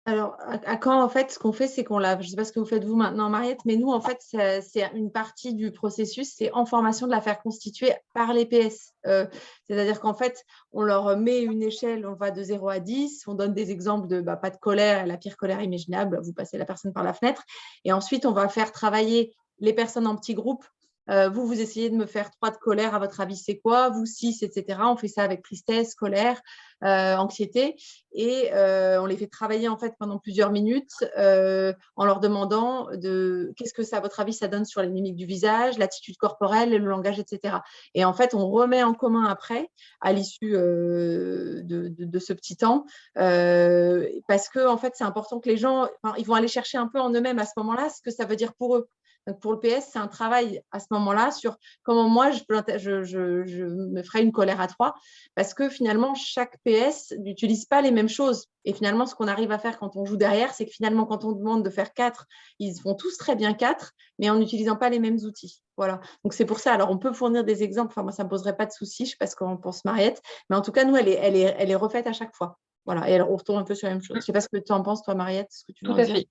Alors, à Caen, en fait, ce qu'on fait, c'est qu'on l'a, je ne sais pas ce que vous faites vous maintenant, Mariette, mais nous, en fait, c'est une partie du processus, c'est en formation de la faire constituer par les PS. C'est-à-dire qu'en fait, on leur met une échelle, on va de 0 à 10, on donne des exemples de pas de colère, la pire colère imaginable, vous passez la personne par la fenêtre, et ensuite, on va faire travailler les personnes en petits groupes Vous essayez de me faire 3 de colère, à votre avis, c'est quoi? Vous, 6, etc. On fait ça avec tristesse, colère, anxiété. Et on les fait travailler en fait pendant plusieurs minutes en leur demandant qu'est-ce que ça, à votre avis, ça donne sur les mimiques du visage, l'attitude corporelle, le langage, etc. Et en fait, on remet en commun après, à l'issue de ce petit temps, parce que en fait, c'est important que les gens, ils vont aller chercher un peu en eux-mêmes à ce moment-là ce que ça veut dire pour eux. Donc, pour le PS, c'est un travail à ce moment-là sur comment moi, je me ferai une colère à 3, parce que finalement, chaque PS n'utilise pas les mêmes choses. Et finalement, ce qu'on arrive à faire quand on joue derrière, c'est que finalement, quand on demande de faire 4, ils font tous très bien 4, mais en n'utilisant pas les mêmes outils. Voilà. Donc, c'est pour ça. Alors, on peut fournir des exemples. Enfin, moi, ça ne me poserait pas de souci. Je ne sais pas ce qu'on pense, Mariette. Mais en tout cas, nous, elle est refaite à chaque fois. Voilà. Et elle retourne un peu sur la même chose. Je ne sais pas ce que tu en penses, toi, Mariette, ce que tu veux Tout en à dire. fait.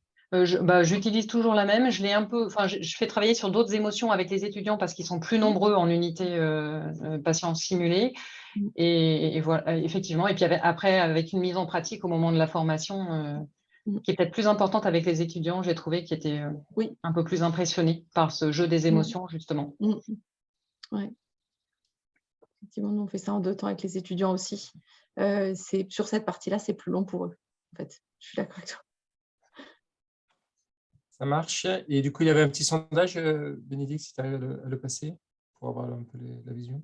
J'utilise toujours la même. Je l'ai un peu, je fais travailler sur d'autres émotions avec les étudiants parce qu'ils sont plus nombreux en unité patients simulés. Et voilà, effectivement. Et puis après, avec une mise en pratique au moment de la formation qui est peut-être plus importante avec les étudiants, j'ai trouvé qu'ils étaient un peu plus impressionnés par ce jeu des émotions, justement. Ouais. Effectivement, nous, on fait ça en 2 temps avec les étudiants aussi. Sur cette partie-là, c'est plus long pour eux. En fait, je suis d'accord avec toi. Ça marche. Et du coup, il y avait un petit sondage, Bénédicte, si tu arrives à le passer, pour avoir un peu la vision.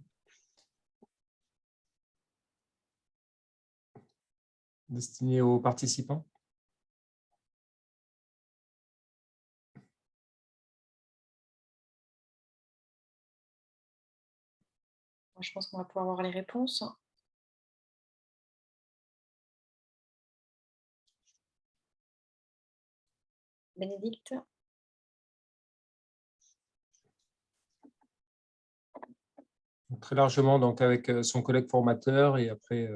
Destiné aux participants. Je pense qu'on va pouvoir avoir les réponses. Bénédicte? Très largement, donc avec son collègue formateur et après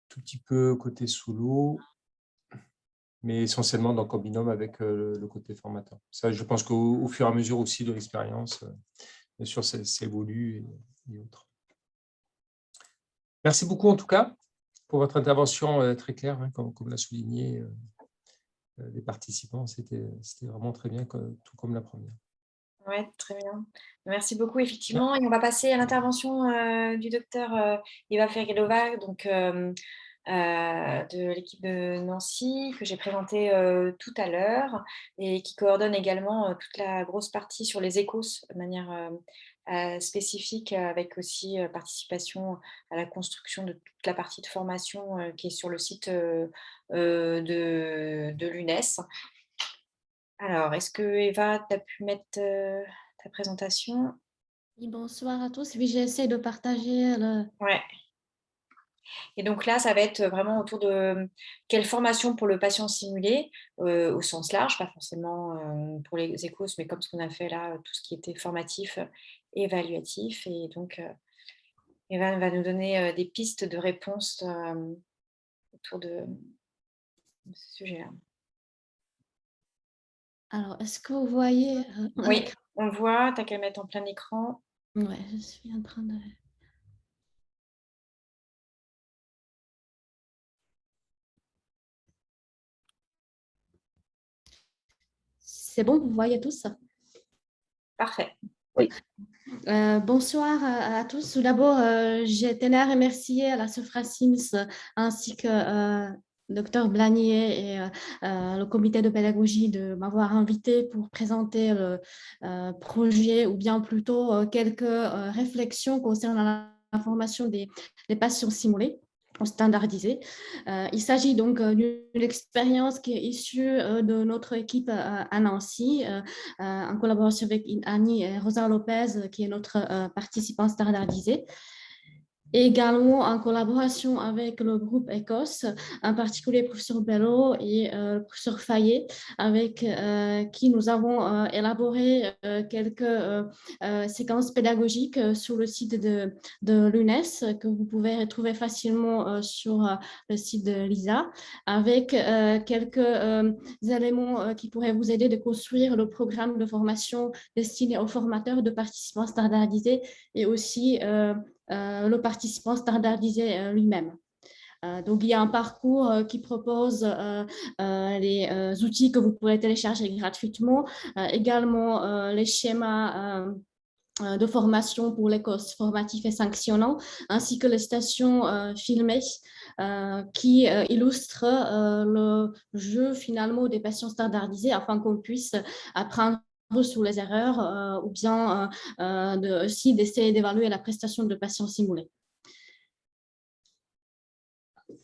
tout petit peu côté sous l'eau, mais essentiellement donc en binôme avec le côté formateur. Ça, je pense qu'au fur et à mesure aussi de l'expérience, bien sûr, ça évolue et autres. Merci beaucoup en tout cas pour votre intervention très claire, hein, comme l'a souligné les participants. C'était vraiment très bien, tout comme la première. Oui, très bien. Merci beaucoup, effectivement. Et on va passer à l'intervention du docteur Eva Fergelova, donc de l'équipe de Nancy, que j'ai présentée tout à l'heure, et qui coordonne également toute la grosse partie sur les écos de manière spécifique, avec aussi participation à la construction de toute la partie de formation qui est sur le site de l'UNES. Alors, est-ce que Eva, tu as pu mettre ta présentation? Oui, bonsoir à tous. Oui, j'essaie de partager le... Ouais. Et donc là, ça va être vraiment autour de quelle formation pour le patient simulé, au sens large, pas forcément pour les échos, mais comme ce qu'on a fait là, tout ce qui était formatif, évaluatif. Et donc, Eva va nous donner des pistes de réponse autour de ce sujet-là. Alors, est-ce que vous voyez un Oui, écran? on voit, tu n'as qu'à mettre en plein écran. Ouais, je suis en train de... C'est bon, vous voyez tous? Parfait. Oui. Bonsoir à tous. Tout d'abord, je tenais à remercier la Sofra-Sims ainsi que Dr Blanier et le comité de pédagogie de m'avoir invité pour présenter le projet, ou bien plutôt quelques réflexions concernant la formation des patients simulés standardisé. Il s'agit donc d'une expérience qui est issue de notre équipe à Nancy, en collaboration avec Annie et Rosa Lopez, qui est notre participant standardisé. Également en collaboration avec le groupe ECOS, en particulier le professeur Bello et le professeur Fayet, avec qui nous avons élaboré quelques séquences pédagogiques sur le site de l'UNES, que vous pouvez retrouver facilement sur le site de l'ISA, avec quelques éléments qui pourraient vous aider de construire le programme de formation destiné aux formateurs de participants standardisés et aussi le participant standardisé lui-même. Donc, il y a un parcours qui propose les outils que vous pourrez télécharger gratuitement, également les schémas de formation pour les courses formatifs et sanctionnants, ainsi que les stations filmées qui illustrent le jeu finalement des patients standardisés afin qu'on puisse apprendre sous les erreurs ou bien aussi d'essayer d'évaluer la prestation de patients simulés.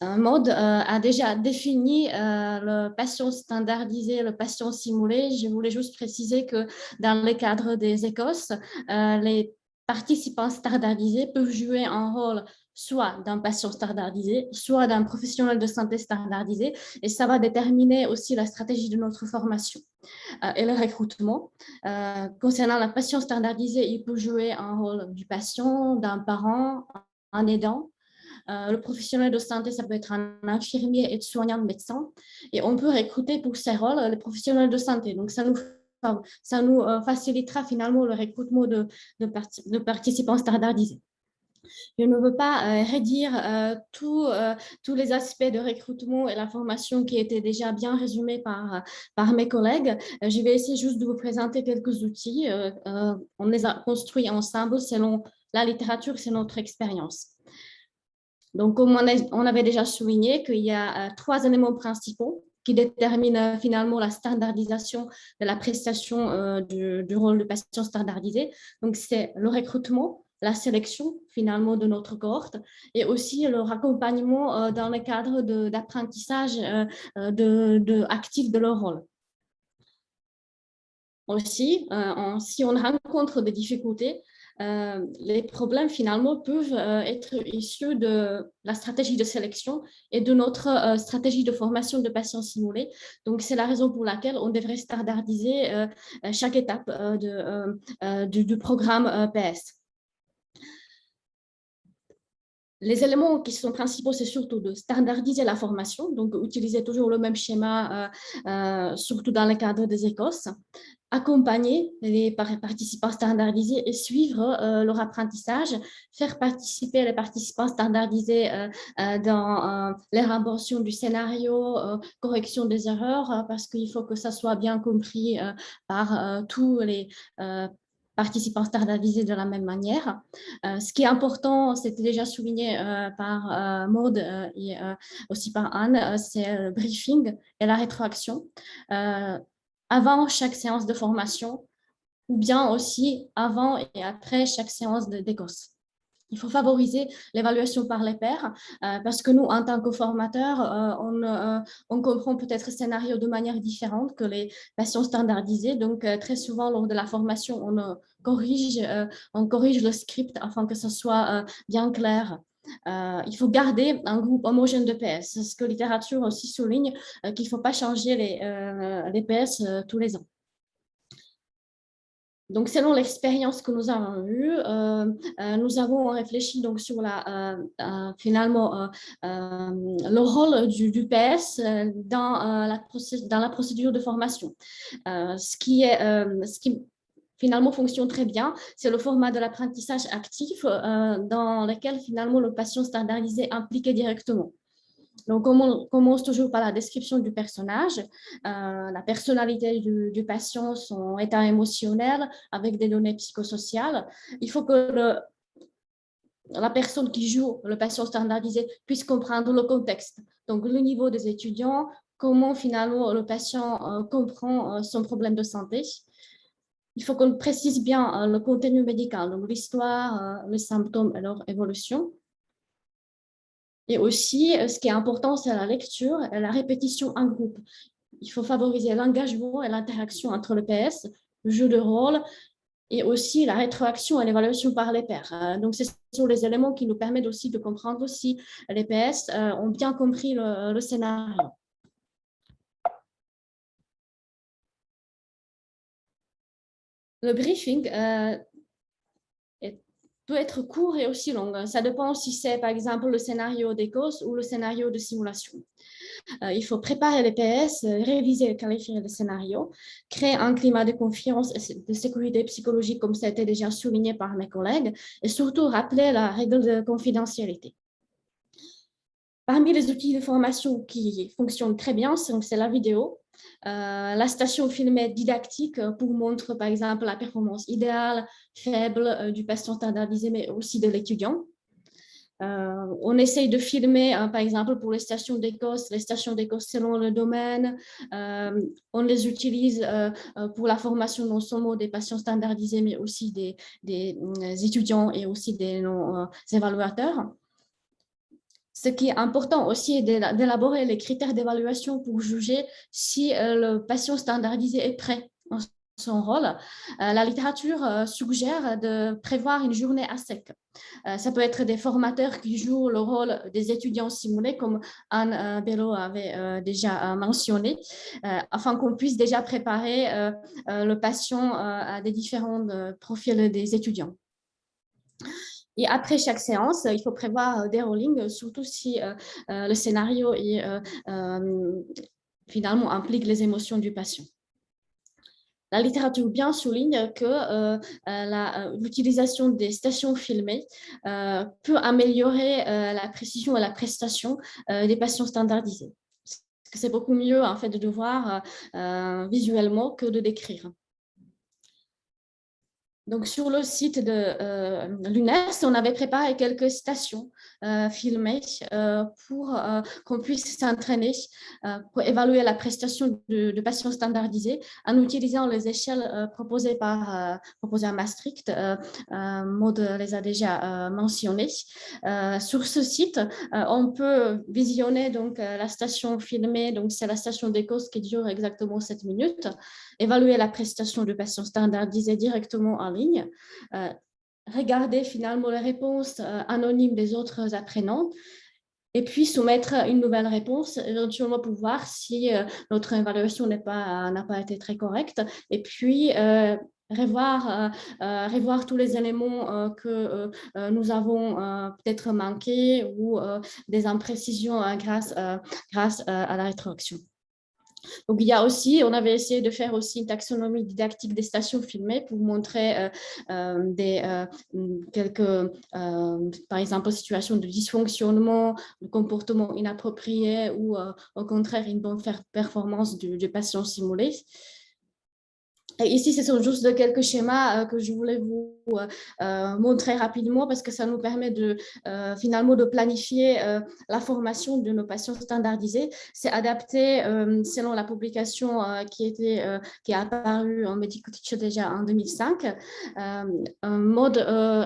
Maude a déjà défini le patient standardisé, le patient simulé. Je voulais juste préciser que dans le cadre des ECOS, les participants standardisés peuvent jouer un rôle soit d'un patient standardisé, soit d'un professionnel de santé standardisé, et ça va déterminer aussi la stratégie de notre formation et le recrutement. Concernant la patient standardisé, il peut jouer un rôle du patient, d'un parent, un aidant. Le professionnel de santé, ça peut être un infirmier, aide-soignant, médecin. Et on peut recruter pour ces rôles les professionnels de santé. Donc, ça nous facilitera finalement le recrutement de participants standardisés. Je ne veux pas redire tous les aspects de recrutement et la formation qui étaient déjà bien résumés par mes collègues. Je vais essayer juste de vous présenter quelques outils. On les a construits ensemble selon la littérature, c'est notre expérience. Donc, comme on avait déjà souligné qu'il y a 3 éléments principaux qui déterminent finalement la standardisation de la prestation du rôle de patient standardisé. Donc, c'est le recrutement, la sélection finalement de notre cohorte et aussi leur accompagnement dans le cadre d'apprentissage actif de leur rôle. Aussi, si on rencontre des difficultés, les problèmes finalement peuvent être issus de la stratégie de sélection et de notre stratégie de formation de patients simulés. Donc, c'est la raison pour laquelle on devrait standardiser chaque étape du programme PS. Les éléments qui sont principaux, c'est surtout de standardiser la formation, donc utiliser toujours le même schéma, surtout dans le cadre des ECOS, accompagner les participants standardisés et suivre leur apprentissage, faire participer les participants standardisés dans l'élaboration du scénario, correction des erreurs, parce qu'il faut que ça soit bien compris par tous les participants standardisés de la même manière. Ce qui est important, c'était déjà souligné par Maude et aussi par Anne, c'est le briefing et la rétroaction. Avant chaque séance de formation, ou bien aussi avant et après chaque séance d'ECOS. Il faut favoriser l'évaluation par les pairs parce que nous, en tant que formateurs, on comprend peut-être le scénario de manière différente que les patients standardisés. Donc, très souvent, lors de la formation, on corrige le script afin que ce soit bien clair. Il faut garder un groupe homogène de PS. Ce que la littérature aussi souligne, qu'il ne faut pas changer les PS tous les ans. Donc, selon l'expérience que nous avons eue, nous avons réfléchi donc sur finalement le rôle du PS dans la procédure de formation. Ce qui finalement fonctionne très bien, c'est le format de l'apprentissage actif dans lequel finalement le patient standardisé est impliqué directement. Donc, on commence toujours par la description du personnage, la personnalité du patient, son état émotionnel, avec des données psychosociales. Il faut que la personne qui joue le patient standardisé puisse comprendre le contexte. Donc, le niveau des étudiants, comment finalement le patient comprend son problème de santé. Il faut qu'on précise bien le contenu médical, donc l'histoire, les symptômes et leur évolution. Et aussi, ce qui est important, c'est la lecture et la répétition en groupe. Il faut favoriser l'engagement et l'interaction entre le PS, le jeu de rôle, et aussi la rétroaction et l'évaluation par les pairs. Donc, ce sont les éléments qui nous permettent aussi de comprendre si les PS ont bien compris le scénario. Le briefing peut être court et aussi long. Ça dépend si c'est, par exemple, le scénario d'ECOS ou le scénario de simulation. Il faut préparer les PS, réviser et qualifier le scénario, créer un climat de confiance et de sécurité psychologique, comme ça a été déjà souligné par mes collègues, et surtout rappeler la règle de confidentialité. Parmi les outils de formation qui fonctionnent très bien, c'est la vidéo, la station filmée didactique pour montrer par exemple la performance idéale, faible du patient standardisé, mais aussi de l'étudiant. On essaye de filmer, par exemple, pour les stations d'Écosse selon le domaine. On les utilise pour la formation non seulement des patients standardisés, mais aussi des étudiants et aussi des non-évaluateurs. Ce qui est important aussi est d'élaborer les critères d'évaluation pour juger si le patient standardisé est prêt dans son rôle. La littérature suggère de prévoir une journée à sec. Ça peut être des formateurs qui jouent le rôle des étudiants simulés, comme Anne Bello avait déjà mentionné, afin qu'on puisse déjà préparer le patient à des différents profils des étudiants. Et après chaque séance, il faut prévoir des rollings, surtout si le scénario finalement implique les émotions du patient. La littérature bien souligne que l'utilisation des stations filmées peut améliorer la précision et la prestation des patients standardisés. C'est beaucoup mieux en fait de voir visuellement que de décrire. Donc, sur le site de l'UNES, on avait préparé quelques stations filmées pour qu'on puisse s'entraîner pour évaluer la prestation de patients standardisés en utilisant les échelles proposées à Maastricht. Maud les a déjà mentionnées. Sur ce site, on peut visionner donc, la station filmée, donc c'est la station d'Écosse qui dure exactement 7 minutes, évaluer la prestation de patients standardisés directement en ligne, regarder finalement les réponses anonymes des autres apprenants et puis soumettre une nouvelle réponse, éventuellement pour voir si notre évaluation n'a pas été très correcte, et puis revoir tous les éléments que nous avons peut-être manqués ou des imprécisions grâce à la rétroaction. Donc, il y a aussi, on avait essayé de faire aussi une taxonomie didactique des stations filmées pour montrer quelques, par exemple, situations de dysfonctionnement, de comportement inapproprié ou au contraire une bonne performance du patient simulé. Et ici, ce sont juste quelques schémas que je voulais vous montrer rapidement parce que ça nous permet finalement de planifier la formation de nos patients standardisés. C'est adapté selon la publication qui est apparue en Medical Teacher déjà en 2005. Maud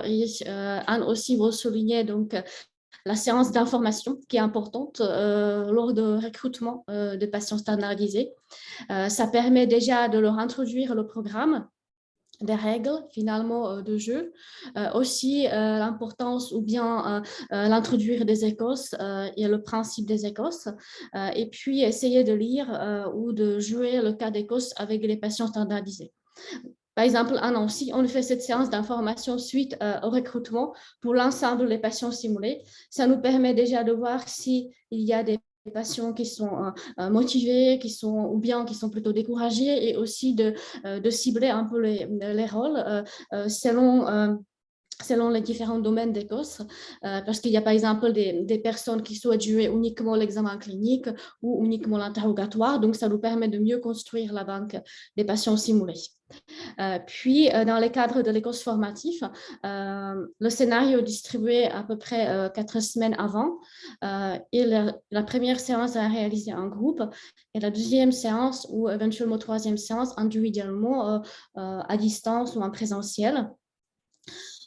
et Anne aussi vont souligner donc la séance d'information qui est importante lors de recrutement de patients standardisés. Ça permet déjà de leur introduire le programme, des règles finalement de jeu, aussi l'importance ou bien l'introduire des écosses et le principe des écosses, et puis essayer de lire ou de jouer le cas d'écosse avec les patients standardisés. Par exemple, un an, si on fait cette séance d'information suite au recrutement pour l'ensemble des patients simulés, ça nous permet déjà de voir s'il y a des patients qui sont motivés, ou bien qui sont plutôt découragés, et aussi de cibler un peu les rôles selon les différents domaines d'Écosse, parce qu'il y a par exemple des personnes qui souhaitent jouer uniquement l'examen clinique ou uniquement l'interrogatoire, donc ça nous permet de mieux construire la banque des patients simulés. Puis, dans le cadre de l'Écosse formatif, le scénario est distribué à peu près 4 semaines avant, et la première séance est réalisée en groupe, et la deuxième séance ou éventuellement troisième séance individuellement à distance ou en présentiel.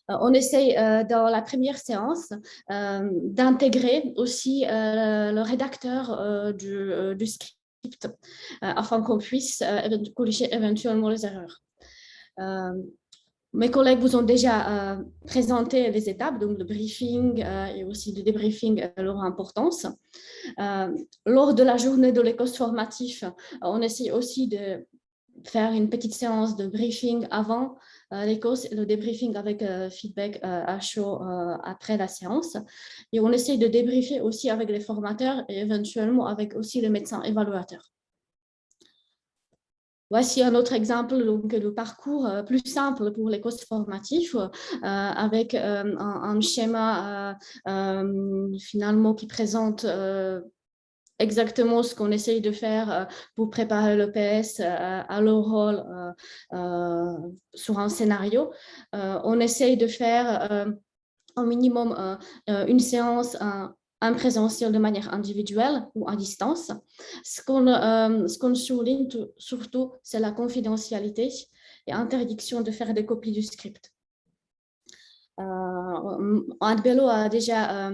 On essaye dans la première séance d'intégrer aussi le rédacteur du script afin qu'on puisse corriger éventuellement les erreurs. Mes collègues vous ont déjà présenté les étapes, donc le briefing et aussi le débriefing, leur importance. Lors de la journée de l'Écosse formatif, on essaie aussi de faire une petite séance de briefing avant l'Écosse et le débriefing avec feedback à chaud après la séance. Et on essaie de débriefer aussi avec les formateurs et éventuellement avec aussi les médecins évaluateurs. Voici un autre exemple donc, de parcours plus simple pour les coachs formatifs avec un schéma finalement qui présente exactement ce qu'on essaye de faire pour préparer le PS à l'oral sur un scénario. On essaye de faire au minimum une séance en présentiel de manière individuelle ou à distance. Ce qu'on souligne surtout, c'est la confidentialité et interdiction de faire des copies du script. Anne Bello a déjà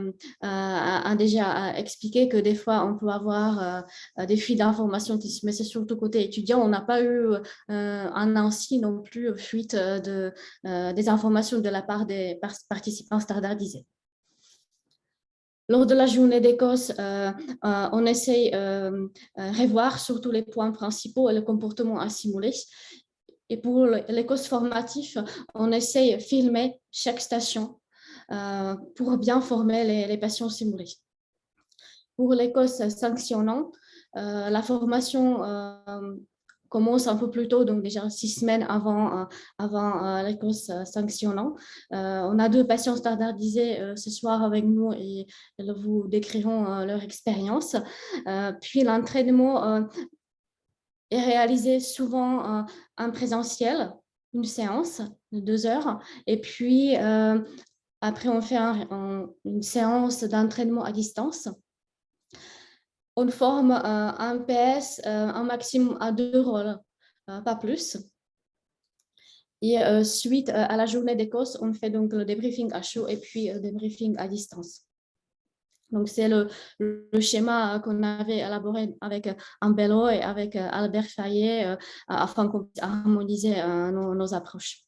expliqué que des fois, on peut avoir des fuites d'informations, mais c'est surtout côté étudiant. On n'a pas eu en Nancy non plus fuite des informations de la part des participants standardisés. Lors de la journée d'Écosse, on essaye de revoir surtout les points principaux et le comportement à simuler. Et pour l'Écosse formatif, on essaye de filmer chaque station pour bien former les patients simulés. Pour l'Écosse sanctionnant, la formation commence un peu plus tôt, donc déjà 6 semaines avant l'Écosse sanctionnant. On a 2 patients standardisés ce soir avec nous et ils vous décriront leur expérience. Puis l'entraînement est réalisé souvent en présentiel, une séance de 2 heures. Et puis, après, on fait une séance d'entraînement à distance. On forme un PS un maximum à 2 rôles, pas plus. Et suite à la journée d'Écosse, on fait donc le débriefing à chaud et puis le débriefing à distance. Donc, c'est le schéma qu'on avait élaboré avec Anne Bello et avec Albert Fayet afin qu'on puisse harmoniser nos approches.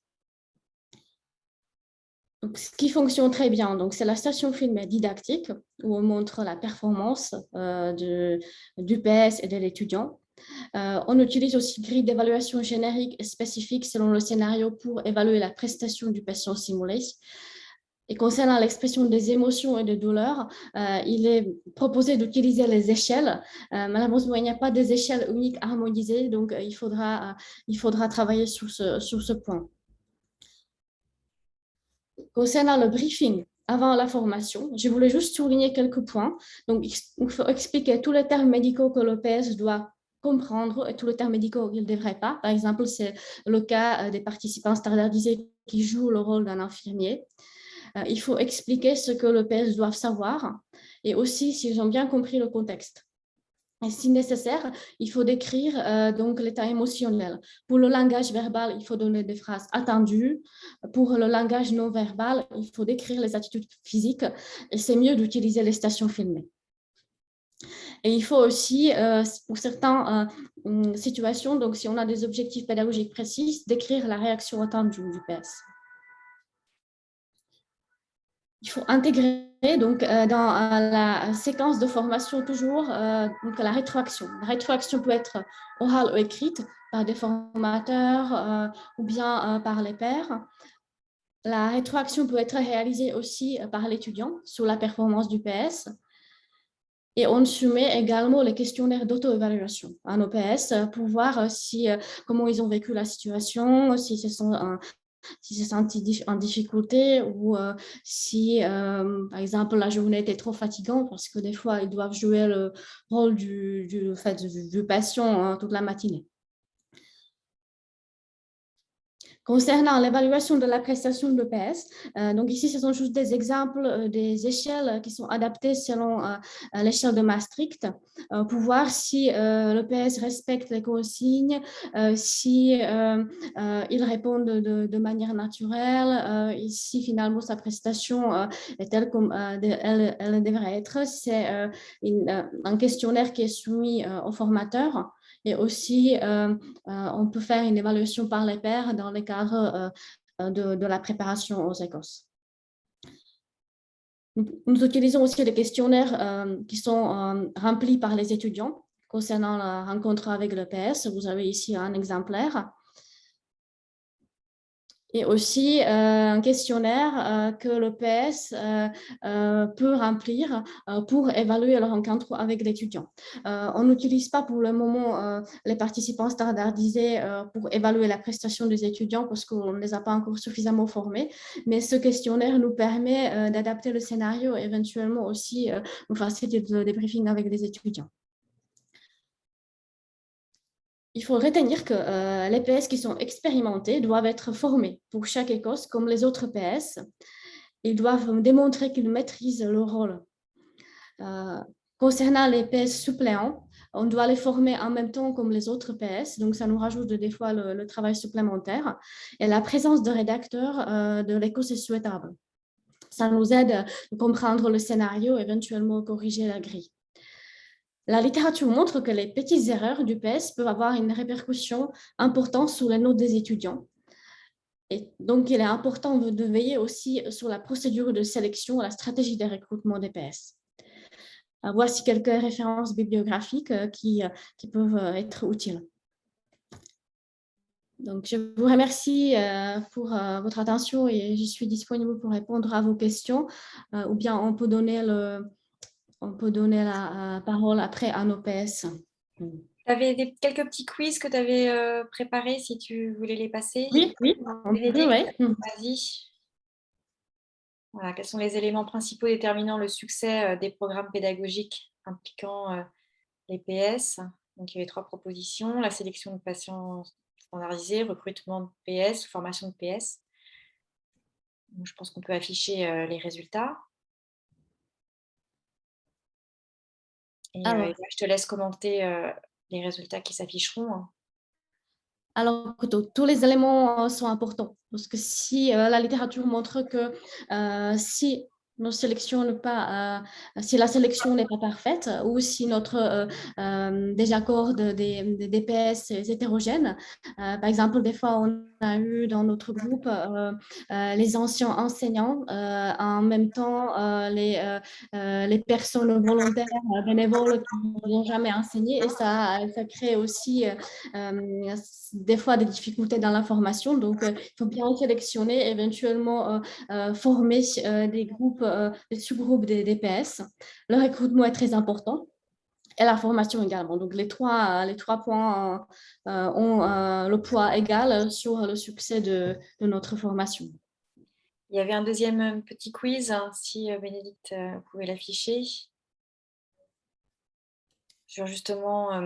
Donc, ce qui fonctionne très bien, c'est la station filmée didactique où on montre la performance du PS et de l'étudiant. On utilise aussi une grille d'évaluation générique et spécifique selon le scénario pour évaluer la prestation du patient simulé. Et concernant l'expression des émotions et des douleurs, il est proposé d'utiliser les échelles. Malheureusement, il n'y a pas des échelles uniques harmonisées, donc il faudra travailler sur ce point. Concernant le briefing avant la formation, je voulais juste souligner quelques points. Donc, il faut expliquer tous les termes médicaux que le PS doit comprendre et tous les termes médicaux qu'il ne devrait pas. Par exemple, c'est le cas des participants standardisés qui jouent le rôle d'un infirmier. Il faut expliquer ce que le PS doit savoir et aussi s'ils ont bien compris le contexte. Et si nécessaire, il faut décrire donc l'état émotionnel. Pour le langage verbal, il faut donner des phrases attendues. Pour le langage non verbal, il faut décrire les attitudes physiques et c'est mieux d'utiliser les stations filmées. Et il faut aussi, pour certaines situations, donc si on a des objectifs pédagogiques précis, décrire la réaction attendue du PS. Il faut intégrer donc, dans la séquence de formation toujours donc, la rétroaction. La rétroaction peut être orale ou écrite par des formateurs ou bien par les pairs. La rétroaction peut être réalisée aussi par l'étudiant sur la performance du PS. Et on soumet également les questionnaires d'auto-évaluation à nos PS pour voir comment ils ont vécu la situation, si ce sont se sentent en difficulté ou si, par exemple, la journée était trop fatigante parce que des fois, ils doivent jouer le rôle du patient toute la matinée. Concernant l'évaluation de la prestation de l'EPS, donc ici, ce sont juste des exemples des échelles qui sont adaptées selon l'échelle de Maastricht pour voir si l'EPS respecte les consignes, si il répond de manière naturelle, et si finalement sa prestation est telle comme elle devrait être. C'est un questionnaire qui est soumis au formateur. Et aussi, on peut faire une évaluation par les pairs dans le cadre de la préparation aux Écosses. Nous utilisons aussi des questionnaires qui sont remplis par les étudiants concernant la rencontre avec le PS. Vous avez ici un exemplaire. Et aussi un questionnaire que le PS peut remplir pour évaluer leur rencontre avec l'étudiant. On n'utilise pas pour le moment les participants standardisés pour évaluer la prestation des étudiants parce qu'on ne les a pas encore suffisamment formés, mais ce questionnaire nous permet d'adapter le scénario et éventuellement aussi nous faciliter le débriefing avec les étudiants. Il faut retenir que les PS qui sont expérimentés doivent être formés pour chaque Écosse comme les autres PS. Ils doivent démontrer qu'ils maîtrisent leur rôle. Concernant les PS suppléants, on doit les former en même temps comme les autres PS, donc ça nous rajoute des fois le travail supplémentaire. Et la présence de rédacteurs de l'Écosse est souhaitable. Ça nous aide à comprendre le scénario et éventuellement corriger la grille. La littérature montre que les petites erreurs du PS peuvent avoir une répercussion importante sur les notes des étudiants. Et donc, il est important de veiller aussi sur la procédure de sélection et la stratégie de recrutement des PS. Voici quelques références bibliographiques qui peuvent être utiles. Donc, je vous remercie pour votre attention et je suis disponible pour répondre à vos questions ou bien on peut donner la parole après à nos PS. Tu avais quelques petits quiz que tu avais préparés, si tu voulais les passer. Oui, Bénédicte, ouais. vas-y. Voilà, quels sont les éléments principaux déterminant le succès des programmes pédagogiques impliquant les PS? Donc, il y avait 3 propositions. La sélection de patients standardisés, recrutement de PS, formation de PS. Donc, je pense qu'on peut afficher les résultats. Et Alors, je te laisse commenter les résultats qui s'afficheront. Alors, tous les éléments sont importants parce que si la littérature montre que si nos sélections si la sélection n'est pas parfaite ou si notre désaccord des PS est hétérogène, par exemple, des fois, on a eu dans notre groupe les anciens enseignants, en même temps les personnes volontaires, bénévoles qui n'ont jamais enseigné et ça crée aussi des fois des difficultés dans la formation. Donc, il faut bien sélectionner, éventuellement former des groupes, des sous-groupes des PS. Le recrutement est très important. Et la formation également. Donc, les trois points ont le poids égal sur le succès de notre formation. Il y avait un deuxième petit quiz, si Bénédicte pouvait l'afficher, sur justement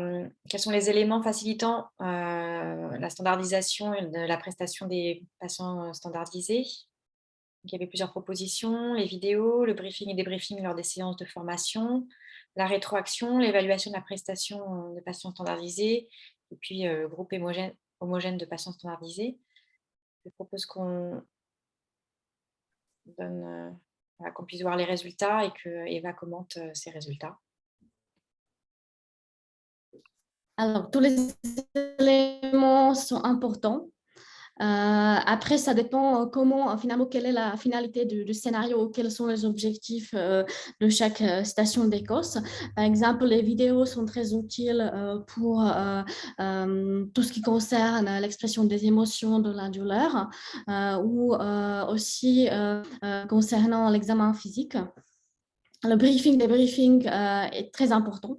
quels sont les éléments facilitant la standardisation et de la prestation des patients standardisés. Donc, il y avait plusieurs propositions, les vidéos, le briefing et débriefing lors des séances de formation, la rétroaction, l'évaluation de la prestation de patients standardisés, et puis groupe homogène de patients standardisés. Je propose qu'on puisse voir les résultats et que Eva commente ces résultats. Alors, tous les éléments sont importants. Après, ça dépend finalement, quelle est la finalité du scénario, quels sont les objectifs de chaque station d'Écosse. Par exemple, les vidéos sont très utiles pour tout ce qui concerne l'expression des émotions, de la douleur, ou aussi concernant l'examen physique. Le débriefing est très important.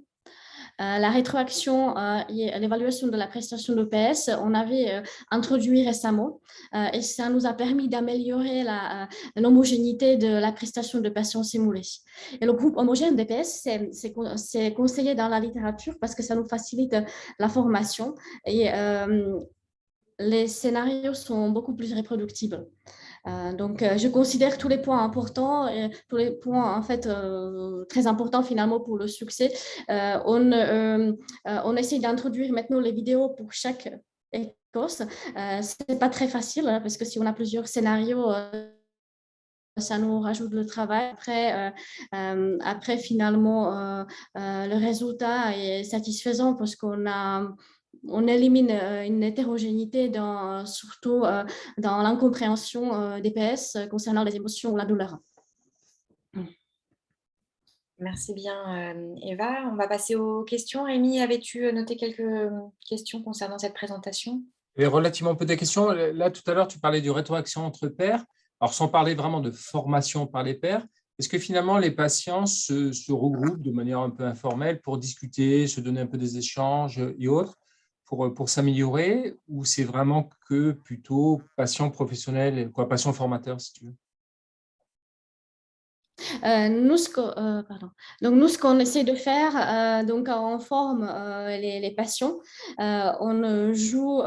La rétroaction et l'évaluation de la prestation de PS, on avait introduit récemment et ça nous a permis d'améliorer l'homogénéité de la prestation de patients simulés. Et le groupe homogène des PS, c'est conseillé dans la littérature parce que ça nous facilite la formation et les scénarios sont beaucoup plus reproductibles. Donc, je considère tous les points importants, tous les points en fait très importants finalement pour le succès. On essaie d'introduire maintenant les vidéos pour chaque Écosse. C'est pas très facile parce que si on a plusieurs scénarios, ça nous rajoute le travail. Après finalement, le résultat est satisfaisant parce on élimine une hétérogénéité surtout dans l'incompréhension des PS concernant les émotions ou la douleur. Merci bien, Eva. On va passer aux questions. Rémi, avais-tu noté quelques questions concernant cette présentation? Et relativement peu de questions. Là, tout à l'heure, tu parlais du rétroaction entre pairs. Alors, sans parler vraiment de formation par les pairs, est-ce que finalement, les patients se regroupent de manière un peu informelle pour discuter, se donner un peu des échanges et autres pour s'améliorer, ou c'est vraiment que plutôt patient professionnel, quoi, patient formateur, si tu veux? Pardon. Donc, nous, ce qu'on essaie de faire, donc on forme les patients. On joue,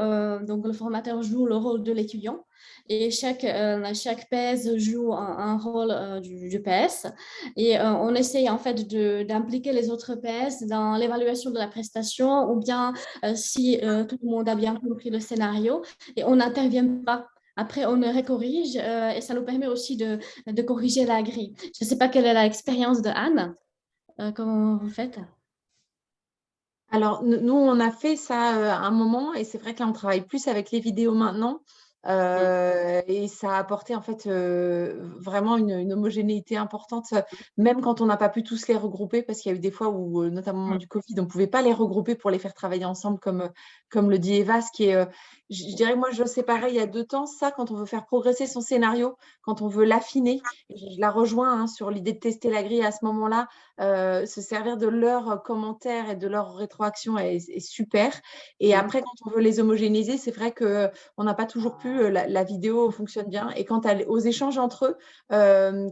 donc le formateur joue le rôle de l'étudiant et chaque PS joue un rôle du PS. Et on essaie en fait d'impliquer les autres PS dans l'évaluation de la prestation ou bien si tout le monde a bien compris le scénario et on n'intervient pas. Après, on le recorrige et ça nous permet aussi de corriger la grille. Je ne sais pas quelle est l'expérience de Anne. Comment vous faites? Alors, nous, on a fait ça à un moment et c'est vrai que là, on travaille plus avec les vidéos maintenant. Et ça a apporté en fait vraiment une homogénéité importante, même quand on n'a pas pu tous les regrouper, parce qu'il y a eu des fois où, notamment au moment du Covid, on ne pouvait pas les regrouper pour les faire travailler ensemble, comme le dit Eva, ce qui est, je dirais, moi, je sais pareil, il y a 2 temps, ça, quand on veut faire progresser son scénario, quand on veut l'affiner, je la rejoins hein, sur l'idée de tester la grille à ce moment-là, se servir de leurs commentaires et de leurs rétroactions est super. Et après, quand on veut les homogénéiser, c'est vrai qu'on n'a pas toujours pu, la vidéo fonctionne bien. Et quant aux échanges entre eux,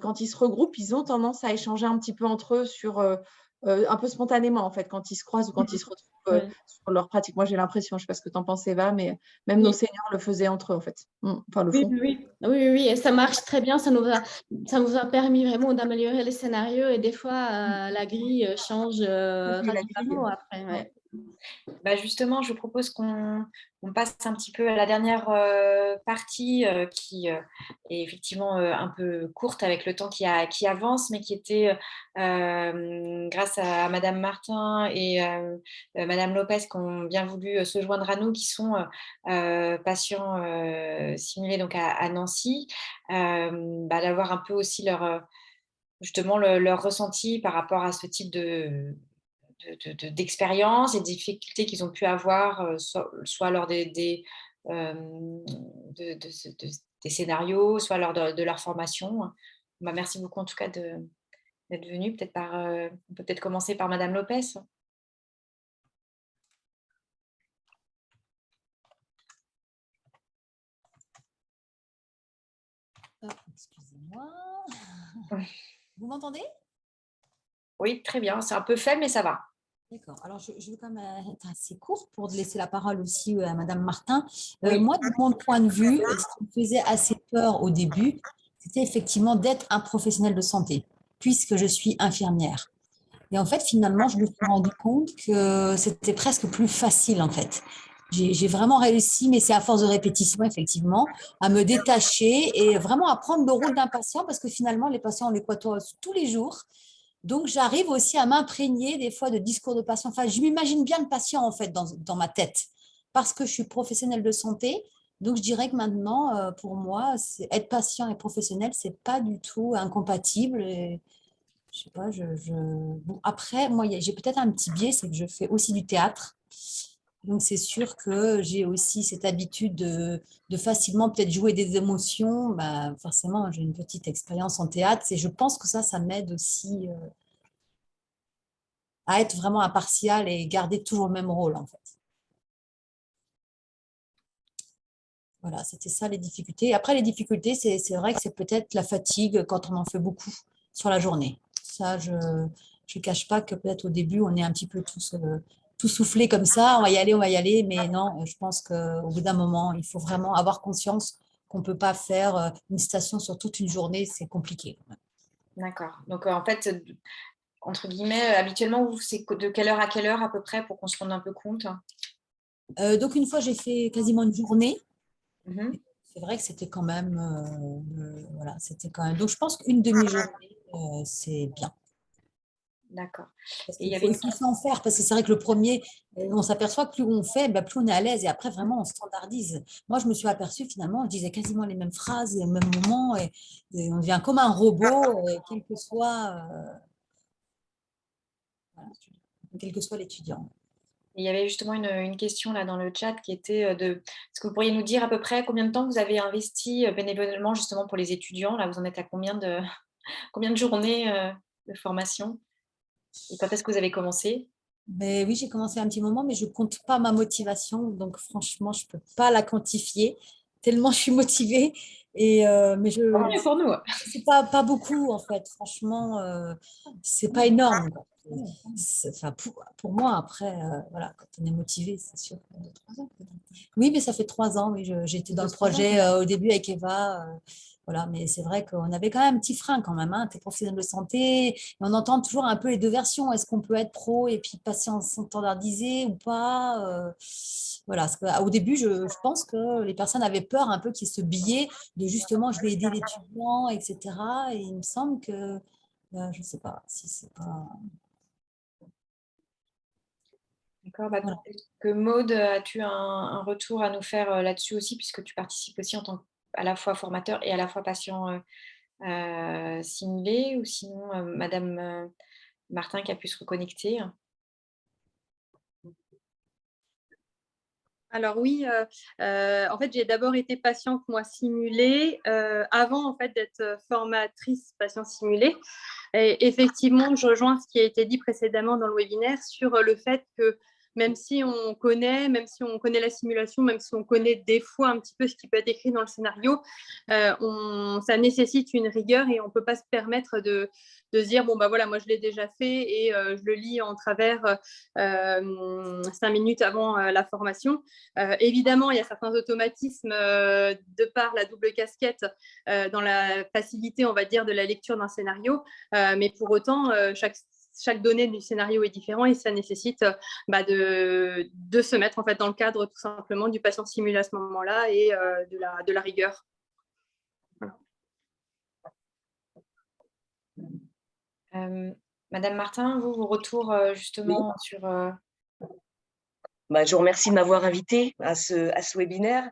quand ils se regroupent, ils ont tendance à échanger un petit peu entre eux sur un peu spontanément, en fait, quand ils se croisent ou quand ils se retrouvent sur leur pratique. Moi, j'ai l'impression, je ne sais pas ce que tu en penses, Eva, mais même nos seniors le faisaient entre eux, en fait. Enfin, le font. Oui, et ça marche très bien. Ça nous a permis vraiment d'améliorer les scénarios et des fois, la grille change radicalement après. Ouais. Bah justement, je vous propose qu'on passe un petit peu à la dernière partie qui est effectivement un peu courte avec le temps qui avance, mais qui était grâce à Madame Martin et Madame Lopez qui ont bien voulu se joindre à nous, qui sont patients simulés donc à Nancy, d'avoir un peu aussi justement leur ressenti par rapport à ce type d'expérience et des difficultés qu'ils ont pu avoir, soit lors des scénarios, soit lors de leur formation. Merci beaucoup en tout cas d'être venu. On peut peut-être commencer par Madame Lopez. Excusez-moi. Vous m'entendez? Oui, très bien. C'est un peu faible, mais ça va. D'accord. Alors, je vais quand même être assez court pour laisser la parole aussi à Madame Martin. Moi, de mon point de vue, ce qui me faisait assez peur au début, c'était effectivement d'être un professionnel de santé, puisque je suis infirmière. Et en fait, finalement, je me suis rendu compte que c'était presque plus facile, en fait. J'ai vraiment réussi, mais c'est à force de répétition, effectivement, à me détacher et vraiment à prendre le rôle d'un patient, parce que finalement, les patients, on les côtoie tous les jours. Donc, j'arrive aussi à m'imprégner des fois de discours de patients. Enfin, je m'imagine bien le patient, en fait, dans ma tête, parce que je suis professionnelle de santé. Donc, je dirais que maintenant, pour moi, être patient et professionnel, ce n'est pas du tout incompatible. Et, je sais pas, Bon, après, moi, j'ai peut-être un petit biais, c'est que je fais aussi du théâtre. Donc, c'est sûr que j'ai aussi cette habitude de facilement peut-être jouer des émotions. Bah, forcément, j'ai une petite expérience en théâtre et je pense que ça m'aide aussi à être vraiment impartial et garder toujours le même rôle, en fait. Voilà, c'était ça les difficultés. Après, les difficultés, c'est vrai que c'est peut-être la fatigue quand on en fait beaucoup sur la journée. Ça, je ne cache pas que peut-être au début, on est un petit peu tout soufflé comme ça, on va y aller, mais non, je pense qu'au bout d'un moment, il faut vraiment avoir conscience qu'on ne peut pas faire une station sur toute une journée, c'est compliqué. D'accord. Donc, en fait, entre guillemets, habituellement, c'est de quelle heure à quelle heure à peu près pour qu'on se rende un peu compte? Donc, une fois, j'ai fait quasiment une journée. C'est vrai que c'était quand même… voilà, c'était quand même… Donc, je pense qu'une demi-journée, c'est bien. D'accord. Il faut s'en faire, parce que c'est vrai que le premier, on s'aperçoit que plus on fait, plus on est à l'aise et après, vraiment, on standardise. Moi, je me suis aperçue, finalement, je disais quasiment les mêmes phrases au même moment et on devient comme un robot, quel que soit l'étudiant. Il y avait justement une question là dans le chat qui était est-ce que vous pourriez nous dire à peu près combien de temps vous avez investi bénévolement justement pour les étudiants? Là, vous en êtes à combien de journées de formation? Et quand est-ce que vous avez commencé? Mais oui, j'ai commencé un petit moment, mais je ne compte pas ma motivation. Donc, franchement, je ne peux pas la quantifier tellement je suis motivée. Mais Tant mieux pour nous. c'est pas beaucoup, en fait. Franchement, c'est pas énorme, quoi. Enfin, pour moi, après, voilà, quand on est motivé, c'est sûr. Oui, mais ça fait 3 ans. Oui, j'étais dans le projet au début avec Eva. Voilà, mais c'est vrai qu'on avait quand même un petit frein quand même. Hein, tu es professionnel de santé, et on entend toujours un peu les deux versions. Est-ce qu'on peut être pro et puis patient standardisé ou pas voilà, parce qu'au début, je pense que les personnes avaient peur un peu qu'il y ait ce biais de justement, je vais aider l'étudiant, etc. Et il me semble que, je ne sais pas si c'est pas… D'accord, bah, Voilà. peut-être que Maud, as-tu un retour à nous faire là-dessus aussi, puisque tu participes aussi en tant qu'à la fois formateur et à la fois patient simulé, ou sinon Madame Martin qui a pu se reconnecter? Alors oui, en fait, j'ai d'abord été patiente, moi, simulée, avant, en fait, d'être formatrice patient simulée. Et effectivement, je rejoins ce qui a été dit précédemment dans le webinaire sur le fait que même si on connaît la simulation, même si on connaît des fois un petit peu ce qui peut être écrit dans le scénario, ça nécessite une rigueur et on ne peut pas se permettre de se dire, bon, bah voilà, moi je l'ai déjà fait et je le lis en travers 5 minutes avant la formation. Évidemment, il y a certains automatismes de par la double casquette dans la facilité, on va dire, de la lecture d'un scénario. Mais pour autant, chaque donnée du scénario est différent et ça nécessite de se mettre en fait dans le cadre tout simplement du patient simulé à ce moment-là et de la rigueur. Voilà. Madame Martin, vos retours justement sur… Je vous remercie de m'avoir invitée à ce webinaire.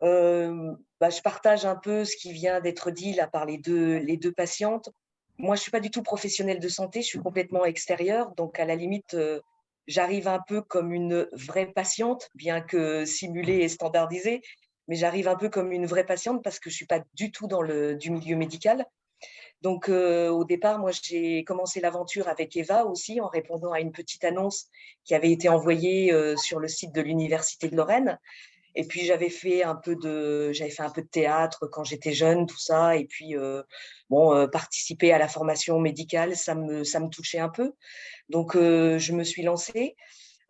Je partage un peu ce qui vient d'être dit là par les deux patientes. Moi, je ne suis pas du tout professionnelle de santé, je suis complètement extérieure. Donc, à la limite, j'arrive un peu comme une vraie patiente, bien que simulée et standardisée, mais j'arrive un peu comme une vraie patiente parce que je ne suis pas du tout du milieu médical. Donc, au départ, moi, j'ai commencé l'aventure avec Eva aussi en répondant à une petite annonce qui avait été envoyée sur le site de l'Université de Lorraine. Et puis, j'avais fait un peu de théâtre quand j'étais jeune, tout ça. Et puis, participer à la formation médicale, ça me touchait un peu. Donc, je me suis lancée.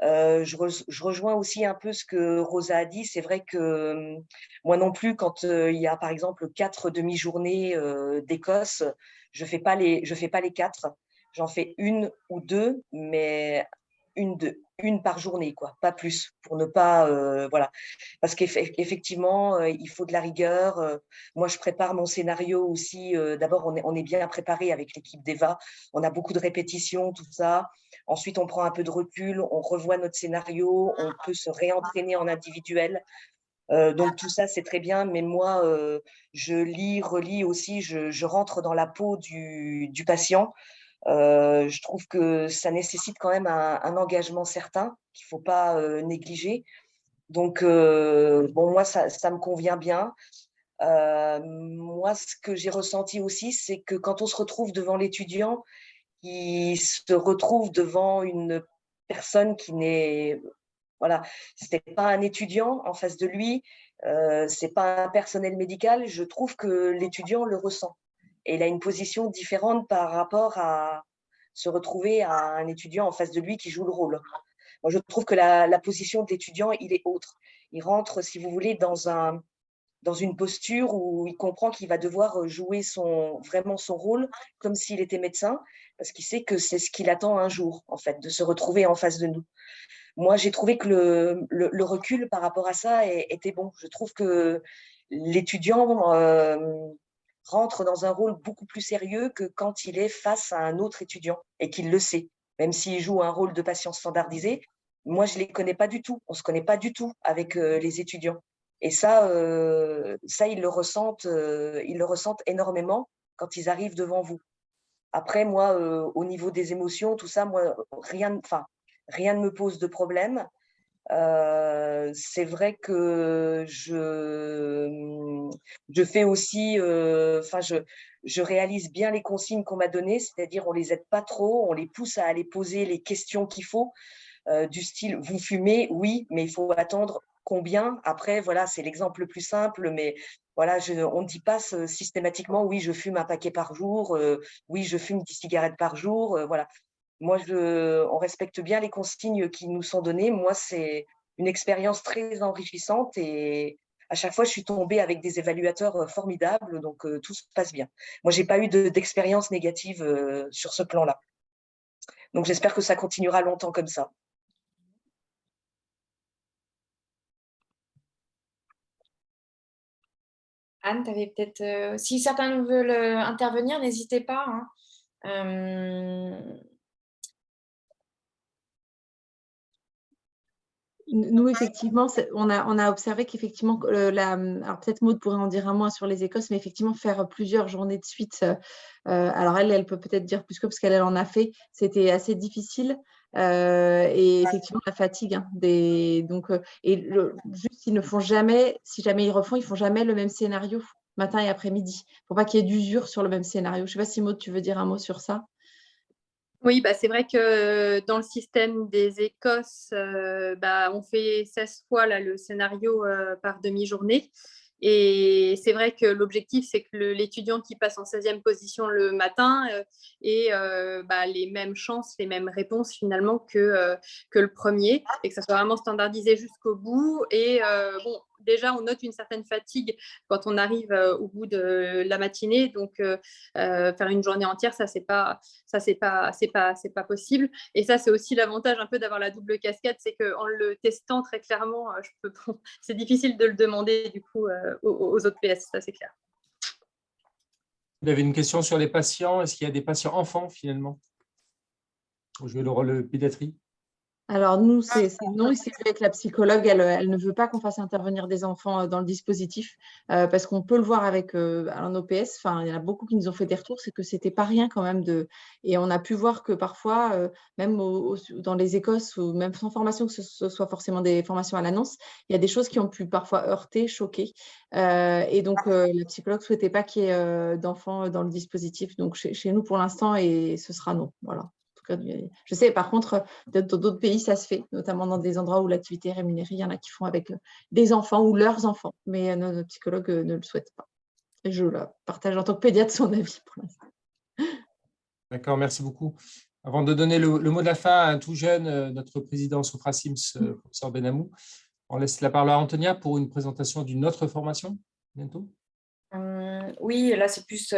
Je rejoins aussi un peu ce que Rosa a dit. C'est vrai que moi non plus, quand il y a par exemple 4 demi-journées d'Écosse, je fais pas les 4. J'en fais 1 ou 2, mais une par journée, quoi, pas plus, pour ne pas voilà. Parce qu'effectivement, il faut de la rigueur. Moi, je prépare mon scénario aussi. D'abord, on est bien préparé avec l'équipe d'Eva. On a beaucoup de répétitions, tout ça. Ensuite, on prend un peu de recul, on revoit notre scénario, on peut se réentraîner en individuel. Donc, tout ça, c'est très bien. Mais moi, je lis, relis aussi, je rentre dans la peau du patient. Je trouve que ça nécessite quand même un engagement certain qu'il ne faut pas négliger. Donc, moi, ça me convient bien. Moi, ce que j'ai ressenti aussi, c'est que quand on se retrouve devant l'étudiant, il se retrouve devant une personne qui n'est… Voilà, ce n'est pas un étudiant en face de lui, ce n'est pas un personnel médical. Je trouve que l'étudiant le ressent. Et il a une position différente par rapport à se retrouver à un étudiant en face de lui qui joue le rôle. Moi, je trouve que la position de l'étudiant, il est autre. Il rentre, si vous voulez, dans une posture où il comprend qu'il va devoir jouer vraiment son rôle comme s'il était médecin, parce qu'il sait que c'est ce qu'il attend un jour, en fait, de se retrouver en face de nous. Moi, j'ai trouvé que le recul par rapport à ça était bon. Je trouve que l'étudiant rentre dans un rôle beaucoup plus sérieux que quand il est face à un autre étudiant et qu'il le sait, même s'il joue un rôle de patient standardisé. Moi, je ne les connais pas du tout. On ne se connaît pas du tout avec les étudiants. Et ça, ils le ressentent énormément quand ils arrivent devant vous. Après, moi, au niveau des émotions, tout ça, moi, rien ne me pose de problème. C'est vrai que je fais aussi, je réalise bien les consignes qu'on m'a données, c'est-à-dire on les aide pas trop, on les pousse à aller poser les questions qu'il faut, du style vous fumez, oui, mais il faut attendre combien. Après, voilà, c'est l'exemple le plus simple, mais voilà, on ne dit pas systématiquement oui, je fume un paquet par jour, oui, je fume 10 cigarettes par jour, voilà. Moi, on respecte bien les consignes qui nous sont données. Moi, c'est une expérience très enrichissante et à chaque fois, je suis tombée avec des évaluateurs formidables, donc tout se passe bien. Moi, j'ai pas eu d'expérience négative sur ce plan-là. Donc, j'espère que ça continuera longtemps comme ça. Anne, tu avais peut-être… si certains veulent intervenir, n'hésitez pas. Hein. Nous, effectivement, on a observé qu'effectivement, alors peut-être Maud pourrait en dire un mot sur les Écosses, mais effectivement, faire plusieurs journées de suite, alors elle peut peut-être dire plus que parce qu'elle en a fait, c'était assez difficile. Et effectivement, la fatigue. Hein, juste, ils ne font jamais, si jamais ils refont, ils ne font jamais le même scénario matin et après-midi, pour pas qu'il y ait d'usure sur le même scénario. Je ne sais pas si Maud, tu veux dire un mot sur ça? Oui, c'est vrai que dans le système des Écosses, on fait 16 fois là, le scénario par demi-journée. Et c'est vrai que l'objectif, c'est que l'étudiant qui passe en 16e position le matin ait les mêmes chances, les mêmes réponses finalement que le premier, et que ça soit vraiment standardisé jusqu'au bout. Et déjà, on note une certaine fatigue quand on arrive au bout de la matinée. Donc, faire une journée entière, c'est pas possible. Et ça, c'est aussi l'avantage un peu d'avoir la double casquette, c'est qu'en le testant très clairement, c'est difficile de le demander du coup aux autres PS, ça c'est clair. Vous avez une question sur les patients. Est-ce qu'il y a des patients enfants finalement? Jouer le rôle de pédiatrie? Alors, nous, c'est non, c'est vrai que la psychologue, elle ne veut pas qu'on fasse intervenir des enfants dans le dispositif parce qu'on peut le voir avec nos PS. Enfin, il y en a beaucoup qui nous ont fait des retours, c'est que c'était pas rien quand même et on a pu voir que parfois, même dans les Écosses ou même sans formation, que ce soit forcément des formations à l'annonce, il y a des choses qui ont pu parfois heurter, choquer. Et donc, la psychologue souhaitait pas qu'il y ait d'enfants dans le dispositif. Donc, chez nous, pour l'instant, et ce sera non. Voilà. Je sais, par contre, dans d'autres pays, ça se fait, notamment dans des endroits où l'activité est rémunérée. Il y en a qui font avec des enfants ou leurs enfants, mais notre psychologue ne le souhaite pas. Et je partage en tant que pédiatre son avis pour l'instant. D'accord, merci beaucoup. Avant de donner le mot de la fin à un tout jeune, notre président Sofracims, professeur Benamou, on laisse la parole à Antonia pour une présentation d'une autre formation bientôt. Oui, là, c'est plus…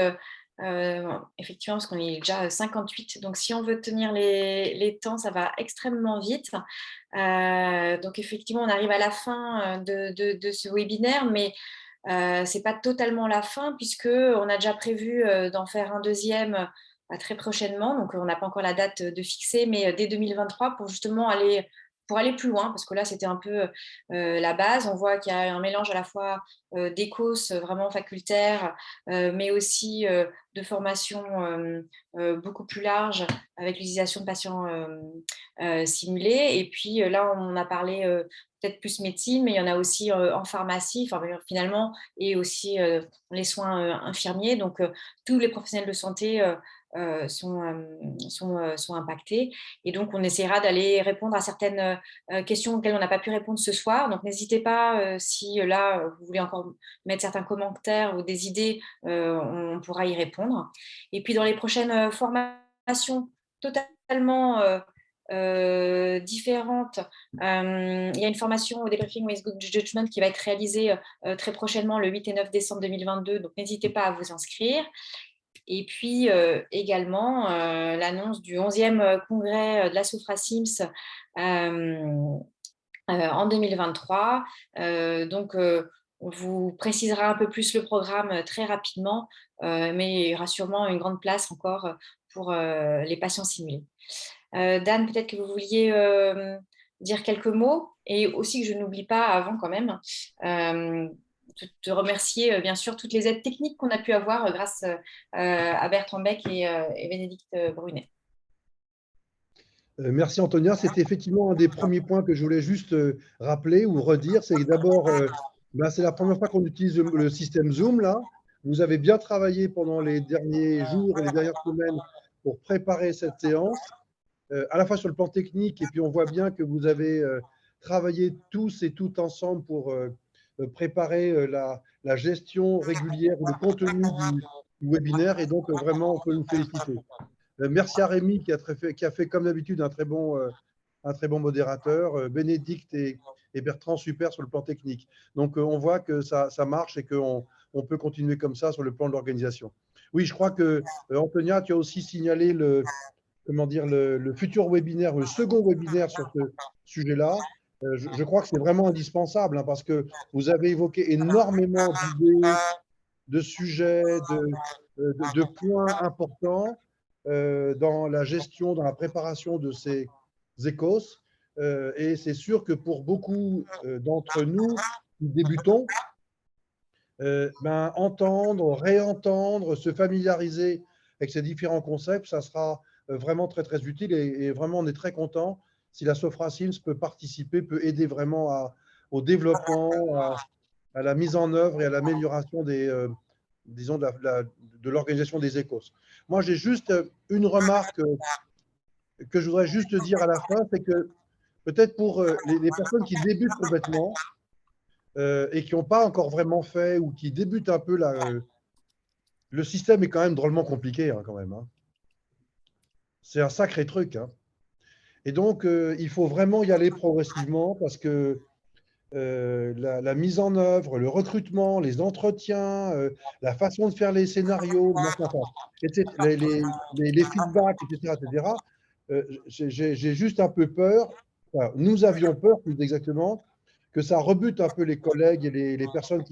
effectivement, parce qu'on est déjà 58, donc si on veut tenir les temps, ça va extrêmement vite. Donc effectivement, on arrive à la fin de ce webinaire, mais ce n'est pas totalement la fin, puisqu'on a déjà prévu d'en faire un deuxième très prochainement. Donc on n'a pas encore la date de fixer, mais dès 2023, pour justement aller plus loin, parce que là, c'était un peu la base. On voit qu'il y a un mélange à la fois d'ECOS vraiment facultaire, mais aussi de formation beaucoup plus large avec l'utilisation de patients simulés. Et puis là, on a parlé peut-être plus médecine, mais il y en a aussi en pharmacie, finalement, et aussi les soins infirmiers. Donc, tous les professionnels de santé sont impactés. Et donc, on essaiera d'aller répondre à certaines questions auxquelles on n'a pas pu répondre ce soir. Donc, n'hésitez pas, si là, vous voulez encore mettre certains commentaires ou des idées, on pourra y répondre. Et puis, dans les prochaines formations totalement différentes, il y a une formation au Debriefing with Good Judgment qui va être réalisée très prochainement le 8 et 9 décembre 2022. Donc, n'hésitez pas à vous inscrire. Et puis également l'annonce du 11e congrès de la Sofracims en 2023. Donc, on vous précisera un peu plus le programme très rapidement, mais il y aura sûrement une grande place encore pour les patients simulés. Dan, peut-être que vous vouliez dire quelques mots, et aussi que je n'oublie pas avant quand même te remercier bien sûr toutes les aides techniques qu'on a pu avoir grâce à Bertrand Beck et Bénédicte Brunet. Merci Antonia. C'était effectivement un des premiers points que je voulais juste rappeler ou redire. C'est que d'abord, c'est la première fois qu'on utilise le système Zoom là. Vous avez bien travaillé pendant les derniers jours et les dernières semaines pour préparer cette séance, à la fois sur le plan technique, et puis on voit bien que vous avez travaillé tous et toutes ensemble pour préparer la gestion régulière ou le contenu du webinaire, et donc vraiment on peut vous féliciter. Merci à Rémi qui a fait comme d'habitude un très bon modérateur, Bénédicte et Bertrand super sur le plan technique. Donc on voit que ça marche et qu'on peut continuer comme ça sur le plan de l'organisation. Oui, je crois que Antonia, tu as aussi signalé le futur webinaire, le second webinaire sur ce sujet-là. Je crois que c'est vraiment indispensable, hein, parce que vous avez évoqué énormément d'idées, de sujets, de points importants dans la gestion, dans la préparation de ces écos. Et c'est sûr que pour beaucoup d'entre nous qui débutons, entendre, réentendre, se familiariser avec ces différents concepts, ça sera vraiment très, très utile. Et vraiment, on est très content si la Sofra-Sims peut participer, peut aider vraiment au développement, à la mise en œuvre et à l'amélioration disons, de l'organisation des écos. Moi, j'ai juste une remarque que je voudrais juste dire à la fin, c'est que peut-être pour les personnes qui débutent complètement et qui n'ont pas encore vraiment fait ou qui débutent un peu, le système est quand même drôlement compliqué, hein, quand même. Hein. C'est un sacré truc. Hein. Et donc, il faut vraiment y aller progressivement, parce que la mise en œuvre, le recrutement, les entretiens, la façon de faire les scénarios, les feedbacks, etc., j'ai juste un peu peur, enfin, nous avions peur plus exactement, que ça rebute un peu les collègues et les personnes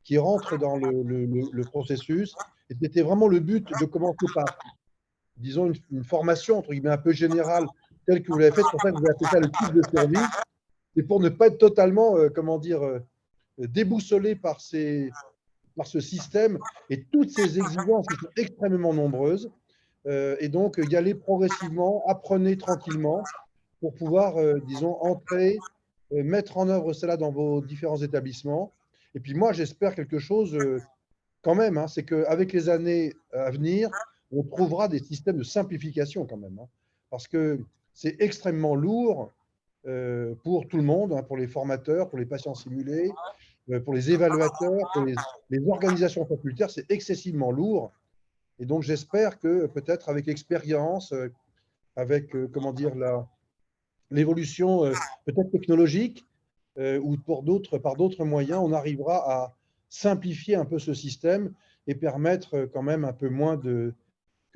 qui rentrent dans le processus. Et c'était vraiment le but de commencer par, disons, une formation entre guillemets un peu générale, telle que vous l'avez faite. C'est pour ça que vous avez appelé ça le kit de survie. C'est pour ne pas être totalement, déboussolé par ce système et toutes ces exigences qui sont extrêmement nombreuses. Et donc, y aller progressivement, apprenez tranquillement pour pouvoir, disons, entrer, mettre en œuvre cela dans vos différents établissements. Et puis moi, j'espère quelque chose quand même, hein, c'est qu'avec les années à venir, on trouvera des systèmes de simplification quand même. Hein, parce que c'est extrêmement lourd pour tout le monde, hein, pour les formateurs, pour les patients simulés, pour les évaluateurs, pour les organisations facultaires, c'est excessivement lourd. Et donc, j'espère que peut-être avec l'expérience, avec, l'évolution peut-être technologique ou par d'autres moyens, on arrivera à simplifier un peu ce système et permettre quand même un peu moins que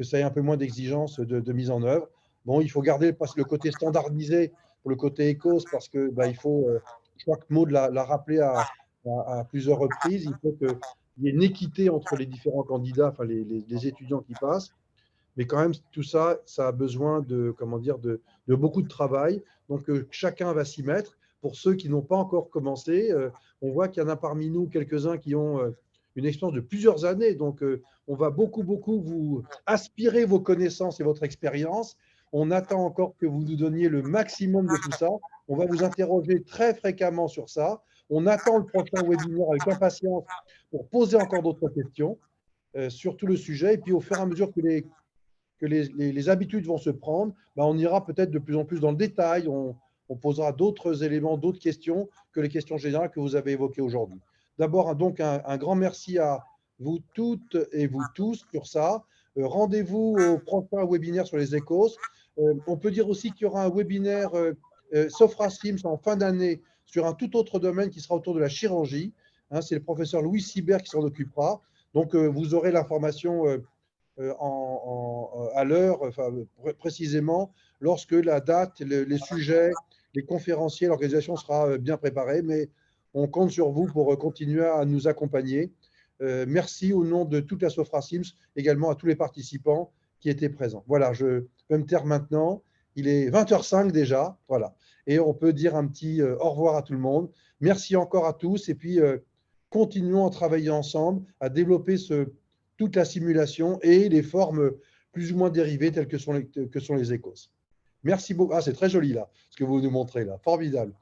ça ait un peu moins d'exigences de mise en œuvre. Bon, il faut garder le côté standardisé pour le côté ECOS, parce que il faut, je crois que Maud l'a rappelé à plusieurs reprises, il faut qu'il y ait une équité entre les différents candidats, enfin les étudiants qui passent. Mais quand même, tout ça, ça a besoin de beaucoup de travail. Donc, chacun va s'y mettre. Pour ceux qui n'ont pas encore commencé, on voit qu'il y en a parmi nous quelques-uns qui ont une expérience de plusieurs années. Donc, on va beaucoup vous aspirer vos connaissances et votre expérience. On attend encore que vous nous donniez le maximum de tout ça. On va vous interroger très fréquemment sur ça. On attend le prochain webinaire avec impatience pour poser encore d'autres questions sur tout le sujet. Et puis, au fur et à mesure que les habitudes vont se prendre, on ira peut-être de plus en plus dans le détail. On posera d'autres éléments, d'autres questions que les questions générales que vous avez évoquées aujourd'hui. D'abord, donc, un grand merci à vous toutes et vous tous sur ça. Rendez-vous au prochain webinaire sur les écos. On peut dire aussi qu'il y aura un webinaire Sofra-Sims en fin d'année sur un tout autre domaine qui sera autour de la chirurgie. Hein, c'est le professeur Louis Sibert qui s'en occupera. Donc, vous aurez l'information à l'heure, précisément, lorsque la date, les sujets, les conférenciers, l'organisation sera bien préparée. Mais on compte sur vous pour continuer à nous accompagner. Merci au nom de toute la Sofra-Sims, également à tous les participants qui étaient présents. Voilà, je vais me taire maintenant. Il est 20h05 déjà. Voilà. Et on peut dire un petit au revoir à tout le monde. Merci encore à tous. Et puis, continuons à travailler ensemble, à développer toute la simulation et les formes plus ou moins dérivées telles que sont les écos. Merci beaucoup. Ah, c'est très joli là, ce que vous nous montrez là. Formidable.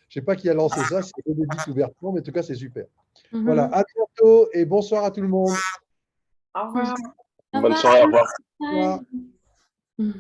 Je ne sais pas qui a lancé ça, c'est le débit ouvertement, mais en tout cas, c'est super. Voilà, à bientôt et bonsoir à tout le monde. Au revoir. Bonne soirée, au revoir. Bye.